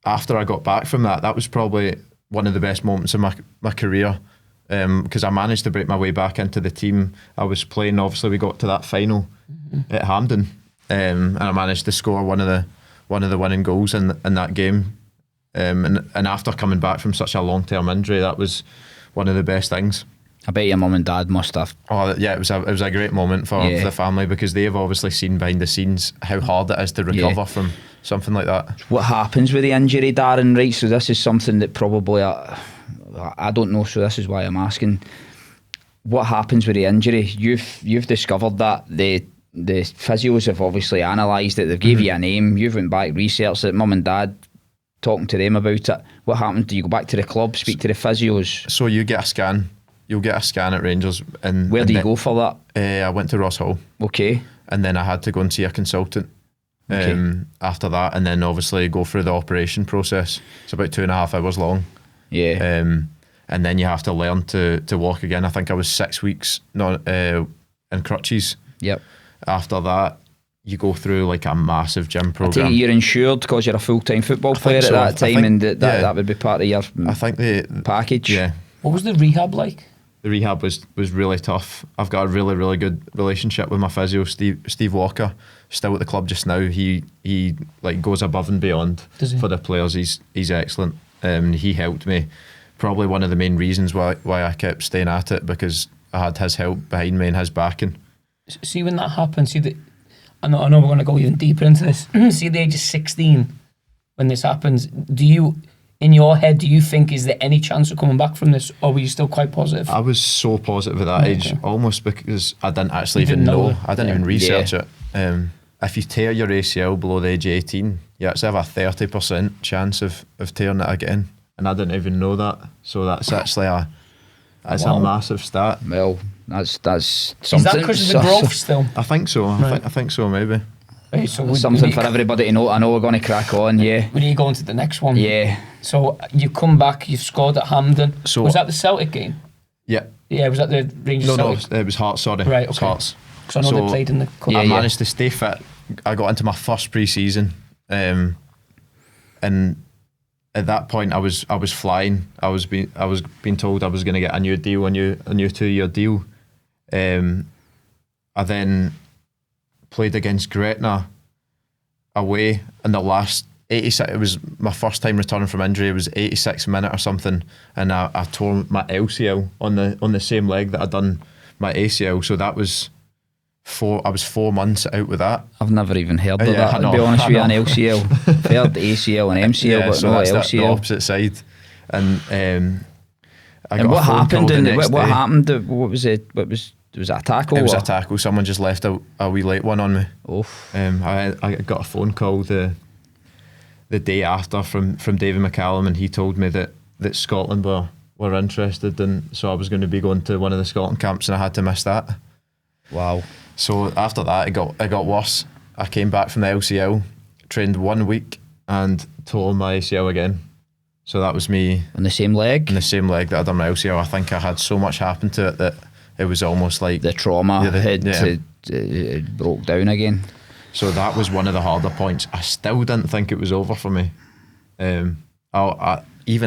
after I got back from that was probably one of the best moments of my career, because I managed to break my way back into the team. I was playing, obviously we got to that final at Hampden, and I managed to score one of the winning goals in that game, and after coming back from such a long-term injury, that was one of the best things. I bet your mum and dad must have. Oh yeah, it was a great moment for the family, because they've obviously seen behind the scenes how hard it is to recover from something like that. What happens with the injury, Darren? Right, so this is something that probably I don't know, so this is why I'm asking. What happens with the injury? You've discovered that the physios have obviously analysed it. They've gave you a name. You've went back, researched it. Mum and dad talking to them about it. What happens? Do you go back to the club, speak to the physios? So you get a scan. You'll get a scan at Rangers. And where do you go for that? I went to Ross Hall. Okay. And then I had to go and see a consultant after that, and then obviously go through the operation process. It's about 2.5 hours long. Yeah. And then you have to learn to walk again. I think I was 6 weeks in crutches. Yep. After that, you go through like a massive gym program. I take it you're insured because you're a full-time football player at that time, and that would be part of your package. Yeah. What was the rehab like? The rehab was really tough. I've got a really, really good relationship with my physio, Steve Walker, still at the club just now. He like goes above and beyond for the players. He's excellent. He helped me. Probably one of the main reasons why I kept staying at it, because I had his help behind me and his backing. See, when that happens, I know we're going to go even deeper into this. See, at the age of 16, when this happens, do you, in your head, do you think, is there any chance of coming back from this, or were you still quite positive? I was so positive at that age, almost because I didn't actually even know. I didn't even research it. If you tear your ACL below the age of 18, you actually have a 30% chance of tearing it again. And I didn't even know that. So that's actually a massive stat. Well, that's something. Is that because of the growth still? I think so. Right. I think so, maybe. Right, so something for everybody to know. I know we're going to crack on, yeah. We need to go into the next one. Yeah. So you come back, you've scored at Hampden. So was that the Celtic game? Yeah. Yeah, was that the Rangers Celtic? No, it was Hearts, sorry. Right, okay. It was Hearts. Because I know they played in the cup. I managed to stay fit. I got into my first pre-season, and at that point I was flying. I was being told I was going to get a new deal, a new 2-year deal. I then played against Gretna away in the last 86. It was my first time returning from injury. It was 86 minute or something, and I tore my LCL on the same leg that I'd done my ACL. So that was I was 4 months out with that. I've never even heard of that, to be honest with you, an LCL. I've heard ACL and MCL, but so not that's LCL. The opposite side. And what happened? What was it? Was it a tackle? It was a tackle. Someone just left a wee late one on me. Oof. I got a phone call the day after from David McCallum, and he told me that Scotland were interested, and so I was going to be going to one of the Scotland camps, and I had to miss that. Wow. So after that, it got worse. I came back from the LCL, trained 1 week, and tore my ACL again. So that was me. On the same leg? In the same leg that I'd done my LCL. I think I had so much happen to it that it was almost like the trauma it broke down again. So that was one of the harder points. I still didn't think it was over for me. Even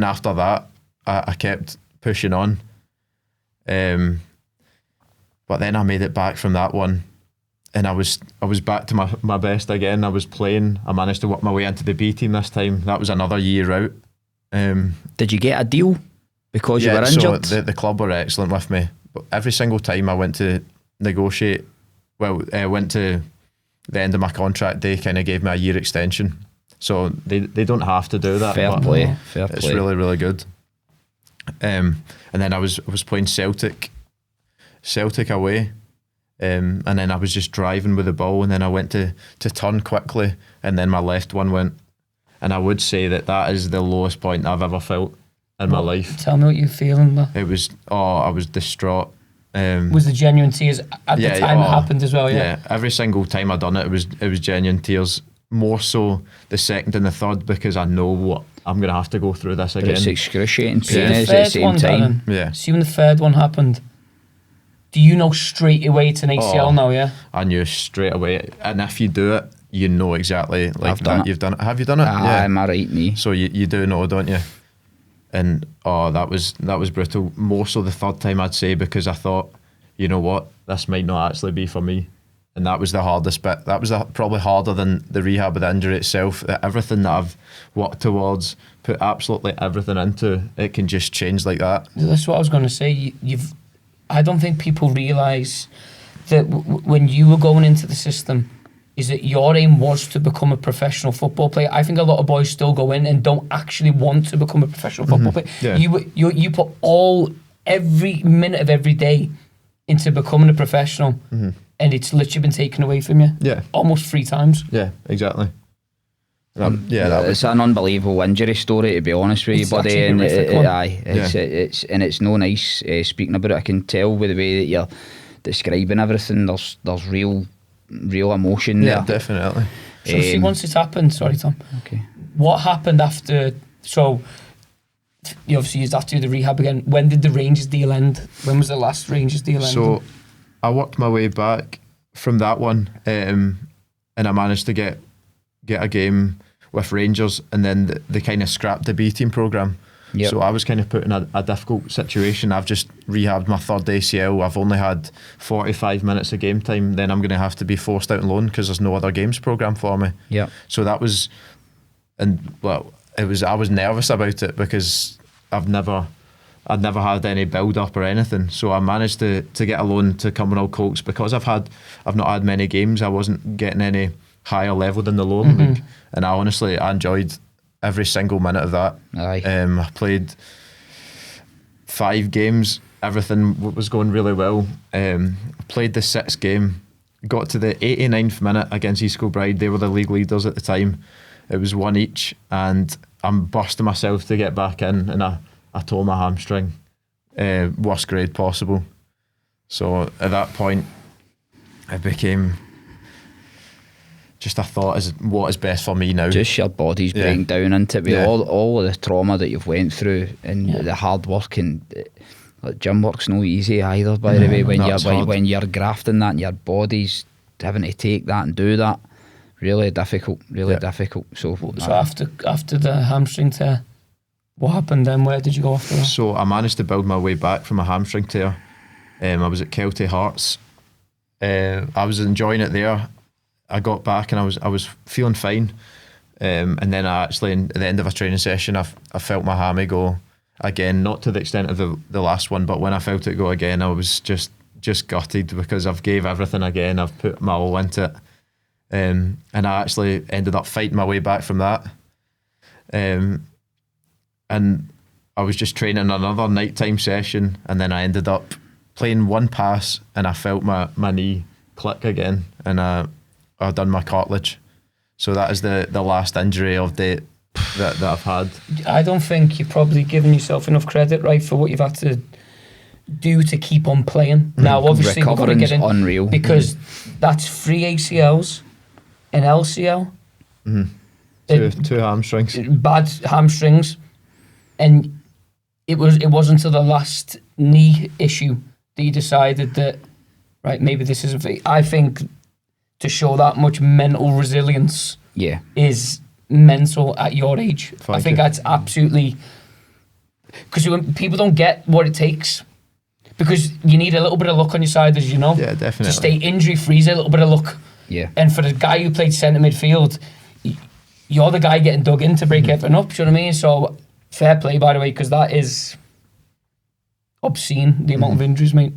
after that, I kept pushing on. But then I made it back from that one, and I was back to my best again. I was playing. I managed to work my way into the B team this time. That was another year out. Did you get a deal because you were injured? So the club were excellent with me. But every single time I went to negotiate, went to the end of my contract, they kind of gave me a year extension. So they don't have to do that. Fair play. It's really, really good. And then I was playing Celtic away, and then I was just driving with the ball, and then I went to turn quickly, and then my left one went, and I would say that is the lowest point I've ever felt in my life. Tell me what you're feeling though. It was I was distraught. Was the genuine tears at the time it happened as well? Yeah, every single time I done it, it was genuine tears. More so the second and the third, because I know what I'm going to have to go through this again. But it's excruciating pain at the same time. Yeah. See, when the third one happened, do you know straight away it's an ACL now? Yeah, I knew straight away. And if you do it, you know exactly like I've done that. it. You've done it. Have you done it? Am I right knee? So you do know, don't you? And that was brutal. More so the third time, I'd say, because I thought, you know what, this might not actually be for me. And that was the hardest bit. That was probably harder than the rehab of the injury itself. That everything that I've worked towards, put absolutely everything into, it can just change like that. That's what I was going to say. I don't think people realise that when you were going into the system, is that your aim was to become a professional football player. I think a lot of boys still go in and don't actually want to become a professional football player. Yeah. You put every minute of every day into becoming a professional, and it's literally been taken away from you. Yeah, almost 3 times. Yeah, exactly. It's an unbelievable injury story, to be honest with you, buddy. And it's no nice speaking about it. I can tell with the way that you're describing everything. There's real emotion there. Yeah, definitely. So see, once it's happened, sorry Tom. Okay. What happened after? So you obviously used that to do the rehab again. When did the Rangers deal end? When was the last Rangers deal end? So I worked my way back from that one, and I managed to get a game with Rangers, and then they kind of scrapped the B team programme. Yep. So I was kind of put in a difficult situation. I've just rehabbed my third ACL. I've only had 45 minutes of game time. Then I'm going to have to be forced out on loan because there's no other games programme for me. Yeah. So that was, I was nervous about it because I'd never had any build up or anything. So I managed to get a loan to Cumbernauld Colts because I've not had many games. I wasn't getting any higher level than the lower league, and I enjoyed every single minute of that. Aye. I played 5 games. Everything was going really well. Played the 6th game. Got to the 89th minute against East Kilbride. They were the league leaders at the time. It was 1 each, and I'm busting myself to get back in, and I tore my hamstring. Worst grade possible. So at that point, it became just a thought is what is best for me now. Just your body's breaking down into it with all of the trauma that you've went through and the hard work, and gym work's no easy either, by the way, when you're grafting that and your body's having to take that and do that. Really difficult. So after the hamstring tear, what happened then? Where did you go after that? So I managed to build my way back from a hamstring tear. I was at Kelty Hearts. I was enjoying it there. I got back and I was feeling fine, and then I actually, at the end of a training session, I felt my hammy go again, not to the extent of the last one, but when I felt it go again, I was just gutted because I've gave everything again. I've put my all into it, and I actually ended up fighting my way back from that, and I was just training another nighttime session, and then I ended up playing one pass and I felt my knee click again, and I've done my cartilage. So that is the last injury of date that I've had. I don't think you've probably given yourself enough credit, right, for what you've had to do to keep on playing. Now, obviously, we're going to get in unreal because that's 3 ACLs, an LCL, two hamstrings, bad hamstrings, and it wasn't until the last knee issue that you decided that, right, maybe this isn't for you. I think to show that much mental resilience is mental at your age. I think that's absolutely, because people don't get what it takes, because you need a little bit of luck on your side, as you know. Yeah, definitely. To stay injury free is a little bit of luck. Yeah. And for the guy who played centre midfield, you're the guy getting dug in to break everything up. Do you know what I mean? So fair play, by the way, because that is obscene, the amount of injuries, mate.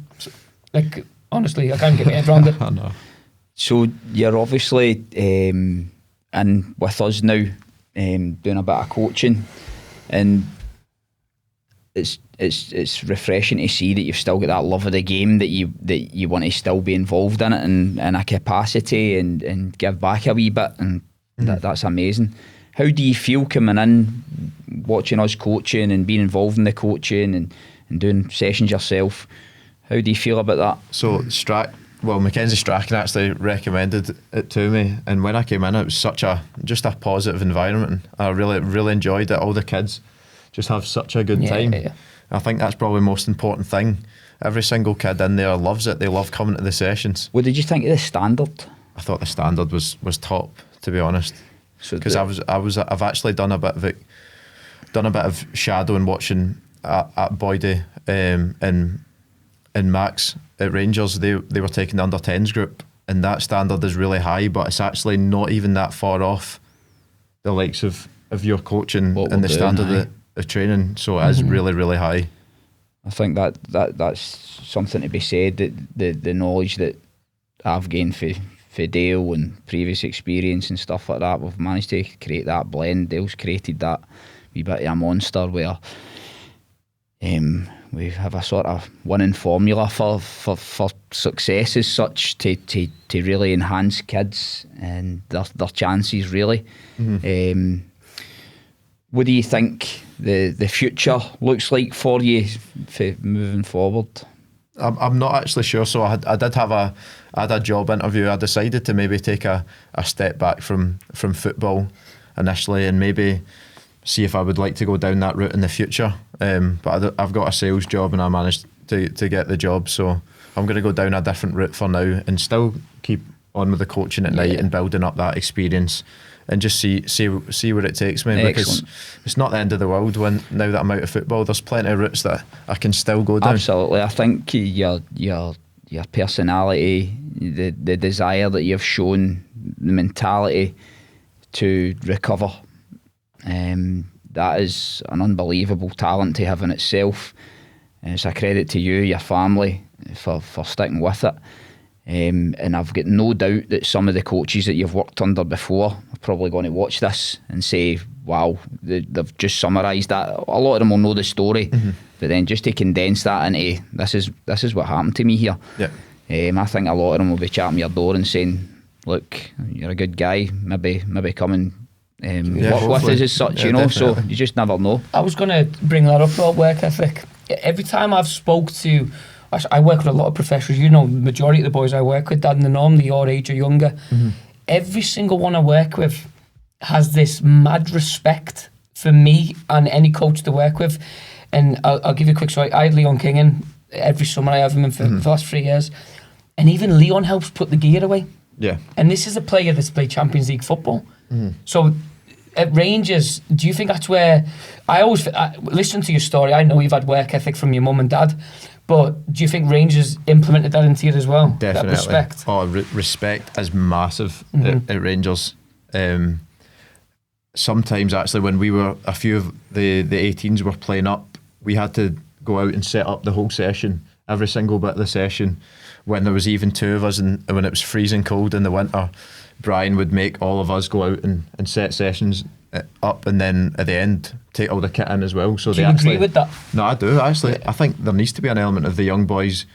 Like, honestly, I can't get my head around it. I know. So you're obviously in with us now, doing a bit of coaching, and it's refreshing to see that you've still got that love of the game, that you want to still be involved in it in a capacity and give back a wee bit, and that's amazing. How do you feel coming in, watching us coaching and being involved in the coaching and doing sessions yourself? How do you feel about that? So Mackenzie Strachan actually recommended it to me, and when I came in, it was just a positive environment. I really enjoyed it. All the kids just have such a good time. Yeah. I think that's probably the most important thing. Every single kid in there loves it. They love coming to the sessions. What did you think of the standard? I thought the standard was top, to be honest. Because I've actually done a bit of shadowing, watching at Boydie and Max at Rangers. They were taking the under-10s group, and that standard is really high, but it's actually not even that far off the likes of your coaching and the standard of training. So it is really, really high. I think that's something to be said, that the knowledge that I've gained for Dale and previous experience and stuff like that, we've managed to create that blend. Dale's created that wee bit of a monster where we have a sort of winning formula for success as such, to really enhance kids and their chances, really. What do you think the future looks like for you for moving forward? I'm not actually sure. So I had a job interview. I decided to maybe take a step back from football initially, and maybe see if I would like to go down that route in the future. But I've got a sales job, and I managed to get the job. So I'm going to go down a different route for now, and still keep on with the coaching at night and building up that experience, and just see where it takes me. Excellent. Because it's not the end of the world now that I'm out of football. There's plenty of routes that I can still go down. Absolutely. I think your personality, the desire that you've shown, the mentality to recover, that is an unbelievable talent to have in itself. And it's a credit to you, your family, for sticking with it. And I've got no doubt that some of the coaches that you've worked under before are probably going to watch this and say, wow, they've just summarised that. A lot of them will know the story, but then just to condense that into this is what happened to me here. I think a lot of them will be chatting your door and saying, look, you're a good guy, maybe come and work with us as such, you know. Definitely. So you just never know. I was going to bring that up about work ethic. Every time I've spoke to, I work with a lot of professionals, you know, the majority of the boys I work with, Dad, and they're normally your age or younger. Every single one I work with has this mad respect for me and any coach to work with. And I'll give you a quick story. I had Leon King in every summer. I have him in for the last 3 years. And even Leon helps put the gear away. Yeah. And this is a player that's played Champions League football. So at Rangers, do you think that's where... I listen to your story, I know you've had work ethic from your mum and dad, but do you think Rangers implemented that into you as well? Definitely. That respect? Oh, respect is massive at Rangers. Sometimes actually when we were, a few of the 18s were playing up, we had to go out and set up the whole session, every single bit of the session. When there was even two of us, and when it was freezing cold in the winter, Brian would make all of us go out and set sessions up, and then at the end take all the kit in as well. So do you agree with that? No, I do actually. I think there needs to be an element of the young boys.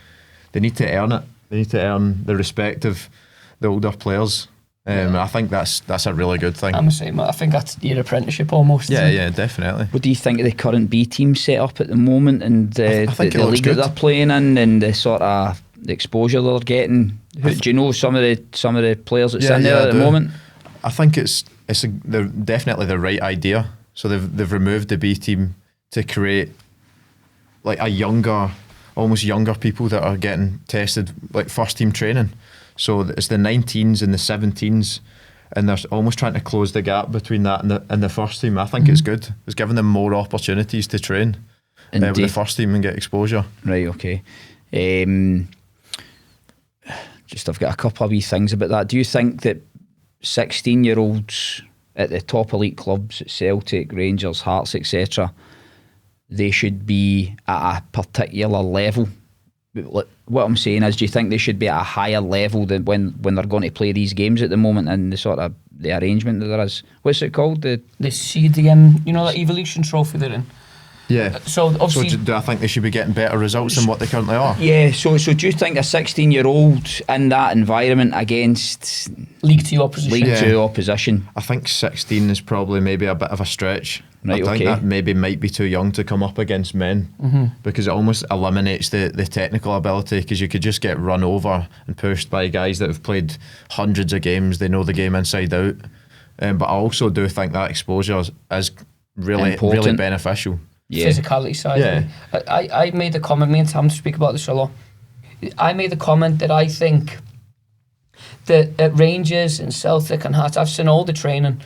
They need to earn it. They need to earn the respect of the older players. And I think that's a really good thing. I'm the same. I think that's your apprenticeship almost. Yeah, definitely. What do you think of the current B team set up at the moment, and the league that they're playing in, and the sort of the exposure they're getting? Do you know some of the players that's in there at the moment? I think they're definitely the right idea. So they've removed the B team to create like almost younger people that are getting tested, like first team training. So it's the 19s and the 17s, and they're almost trying to close the gap between that and the first team. I think it's good. It's giving them more opportunities to train with the first team and get exposure. Right, okay. I've got a couple of wee things about that. Do you think that 16-year-olds at the top elite clubs at Celtic, Rangers, Hearts, etc., they should be at a particular level? What I'm saying is, do you think they should be at a higher level than when they're going to play these games at the moment, and the sort of the arrangement that there is? What's it called? The CDM, you know, that evolution trophy they're in. Yeah. So obviously, do I think they should be getting better results than what they currently are? Yeah. So do you think a 16-year-old in that environment against League Two opposition? I think 16 is probably maybe a bit of a stretch. Right, I think that maybe might be too young to come up against men, because it almost eliminates the technical ability, because you could just get run over and pushed by guys that have played hundreds of games. They know the game inside out. But I also do think that exposure is really beneficial. Yeah. Physicality side. Yeah. I made a comment, me and Tam speak about this a lot. I made a comment that I think At Rangers and Celtic and Hearts, I've seen all the training.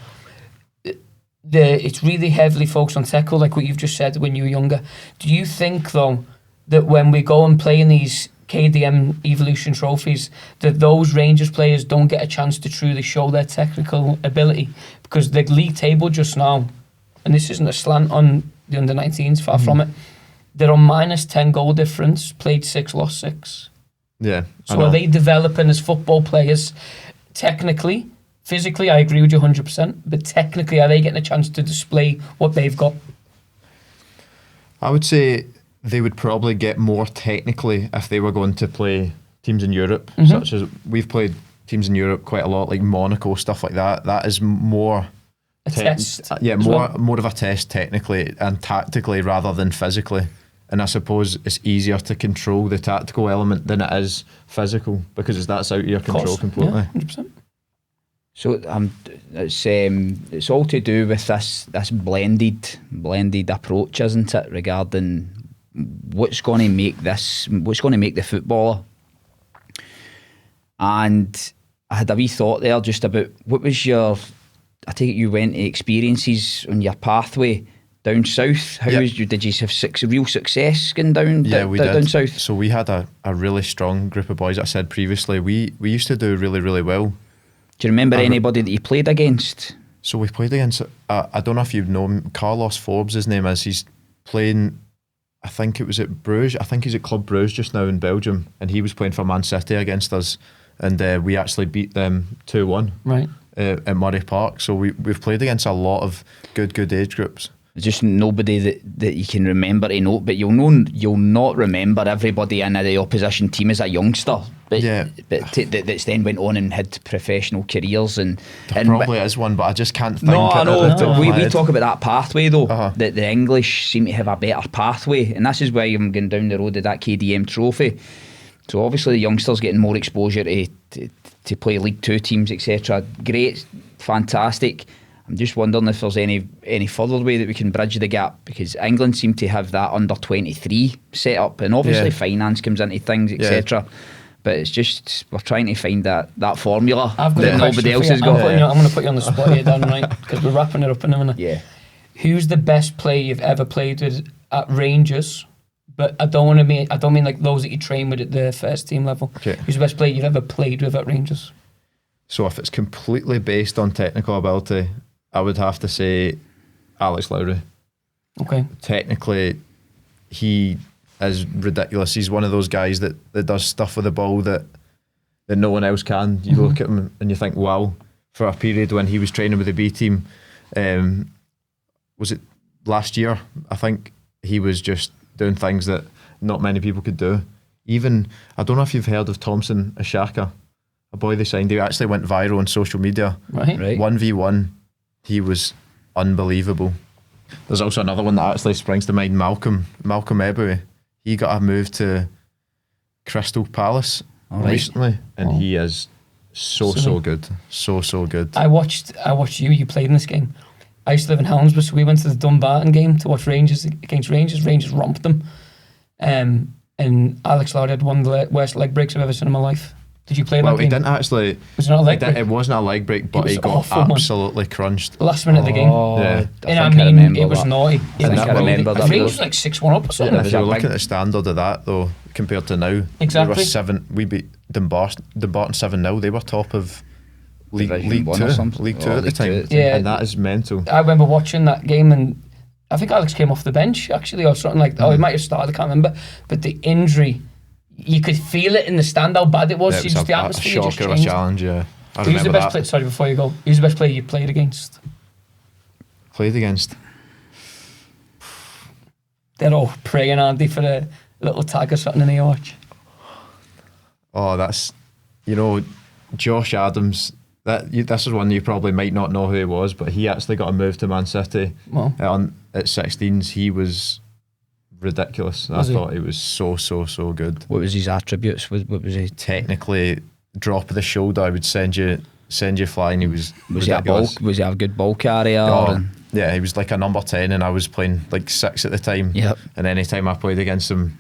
It's really heavily focused on technical, like what you've just said when you were younger. Do you think, though, that when we go and play in these KDM Evolution trophies, that those Rangers players don't get a chance to truly show their technical ability? Because the league table just now, and this isn't a slant on the under-19s, far from it, they're on -10 goal difference, played 6, lost 6. Yeah. So are they developing as football players technically? Physically, I agree with you 100%, but technically, are they getting a chance to display what they've got? I would say they would probably get more technically if they were going to play teams in Europe, such as we've played teams in Europe quite a lot, like Monaco, stuff like that. That is more a test. Yeah, more of a test technically and tactically rather than physically. And I suppose it's easier to control the tactical element than it is physical because that's out of your control completely. Yeah, 100%. So it's all to do with this blended approach, isn't it, regarding what's going to make the footballer. And I had a wee thought there just about what was I take it you went to experiences on your pathway down south. Did you have real success going down? Yeah, we down did. south. So we had a really strong group of boys. I said previously, we used to do really, really well. Do you remember anybody that you played against? So we played against, I don't know if you know him, Carlos Forbes, his name is. He's playing, I think it was at Bruges. I think he's at Club Bruges just now in Belgium. And he was playing for Man City against us. And we actually beat them 2-1 at Murray Park. So we've played against a lot of good age groups. Just nobody that you can remember to note, but you'll not remember everybody in the opposition team as a youngster. But that's then went on and had professional careers and probably is one, but I just can't think. We talk about that pathway though. That the English seem to have a better pathway, and this is why I'm going down the road of that KDM trophy. So obviously the youngsters getting more exposure to play League 2 teams, etc. Great, fantastic. I'm just wondering if there's any further way that we can bridge the gap, because England seem to have that under 23 set up, and obviously finance comes into things, etc. But it's just we're trying to find that formula that nobody else has got. I'm going to put you on the spot here, Dan, right? Because we're wrapping it up in a minute. Yeah. Who's the best player you've ever played with at Rangers? But I don't mean like those that you train with at the first team level. Okay. Who's the best player you've ever played with at Rangers? So if it's completely based on technical ability, I would have to say Alex Lowry. Okay. Technically, he is ridiculous. He's one of those guys that does stuff with the ball that no one else can. You look at him and you think, wow. For a period when he was training with the B team, was it last year? I think he was just doing things that not many people could do. Even, I don't know if you've heard of Thompson Ashaka, a boy they signed. He actually went viral on social media. Right. 1v1. He was unbelievable. There's also another one that actually springs to mind, Malcolm Ebury. He got a move to Crystal Palace recently, and he is so good. So good. I watched you played in this game. I used to live in Helmsburg, so we went to the Dumbarton game to watch Rangers against Rangers. Rangers romped them. And Alex Lowry had one of the worst leg breaks I've ever seen in my life. Did you play that game? Well, he didn't actually. Was it not a leg break? It wasn't a leg break, but he got absolutely crunched. Last minute of the game. Yeah. It was naughty. I remember that. Rangers was like 6-1 up or something. If you're looking at the standard of that, though, compared to now, exactly. We beat Dumbarton 7-0. They were top of League 2 at the time. Yeah. And that is mental. I remember watching that game, and I think Alex came off the bench, actually, or something like that. He might have started, I can't remember. But the injury, you could feel it in the stand how bad it was. Yeah, it was the atmosphere a just shock or a challenge, yeah. Who's the best player? Sorry, before you go, who's the best player you played against? They're all praying, Andy, for a little tag or something in the watch. Oh, that's, Josh Adams. This is one you probably might not know who he was, but he actually got a move to Man City. Well, at 16s. He was ridiculous. I thought he was so good. What was his attributes? What was he? Technically, drop of the shoulder, I would send you flying. He was ridiculous. Was he a good ball carrier? Yeah, he was like a number 10, and I was playing like 6 at the time. Yep. And any time I played against him,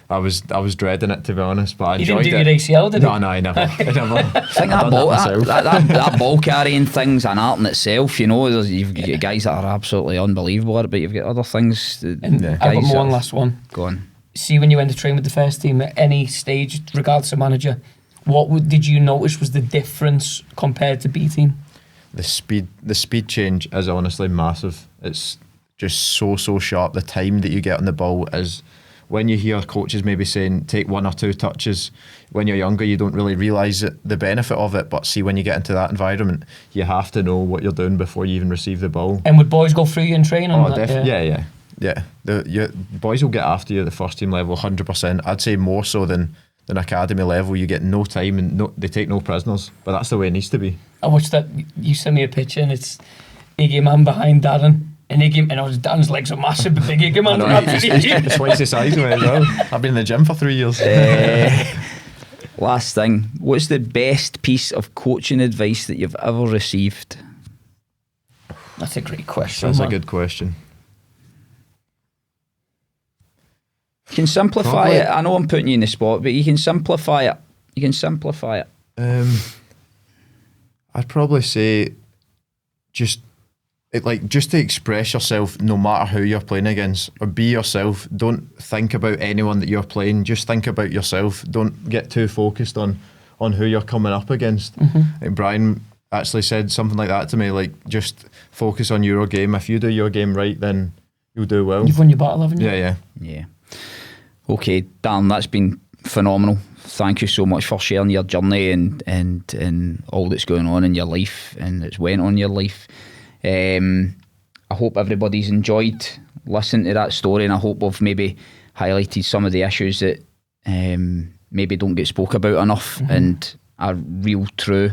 I was dreading it, to be honest, but I You enjoyed didn't do it. your ACL, did you? No, I never. I think that ball carrying thing's an art in itself, you know. You've got guys that are absolutely unbelievable at it, but you've got other things. And I've got one last one. Go on. See, when you went to train with the first team at any stage, regardless of manager, did you notice was the difference compared to B team? The speed change is honestly massive. It's just so sharp. The time that you get on the ball is, when you hear coaches maybe saying take 1 or 2 touches, when you're younger you don't really realise the benefit of it, but see, when you get into that environment you have to know what you're doing before you even receive the ball. And would boys go through you in training? Yeah. The boys will get after you at the first team level 100%. I'd say more so than academy level. You get no time and they take no prisoners, but that's the way it needs to be. I watched that, you sent me a picture and it's Iggy man behind Darren. And Darren's legs are massive, but big Iggy man. It's twice the size of me as well. I've been in the gym for 3 years. Last thing, what's the best piece of coaching advice that you've ever received? That's a great question. That's a good question. You can simplify it. I know I'm putting you in the spot, but you can simplify it. I'd probably say just to express yourself no matter who you're playing against, or be yourself. Don't think about anyone that you're playing, just think about yourself. Don't get too focused on who you're coming up against. And Brian actually said something like that to me, like, just focus on your game. If you do your game right, then you'll do well. You've won your battle, haven't you? Yeah. Okay, Dan, that's been phenomenal. Thank you so much for sharing your journey and all that's going on in your life and that's went on in your life. I hope everybody's enjoyed listening to that story, and I hope we've maybe highlighted some of the issues that maybe don't get spoke about enough, and a real true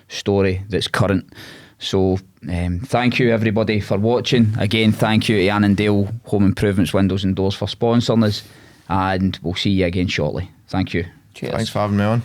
story that's current. So thank you everybody for watching. Again, thank you to Annandale Home Improvements Windows and Doors for sponsoring us, and we'll see you again shortly. Thank you. Cheers. Thanks for having me on.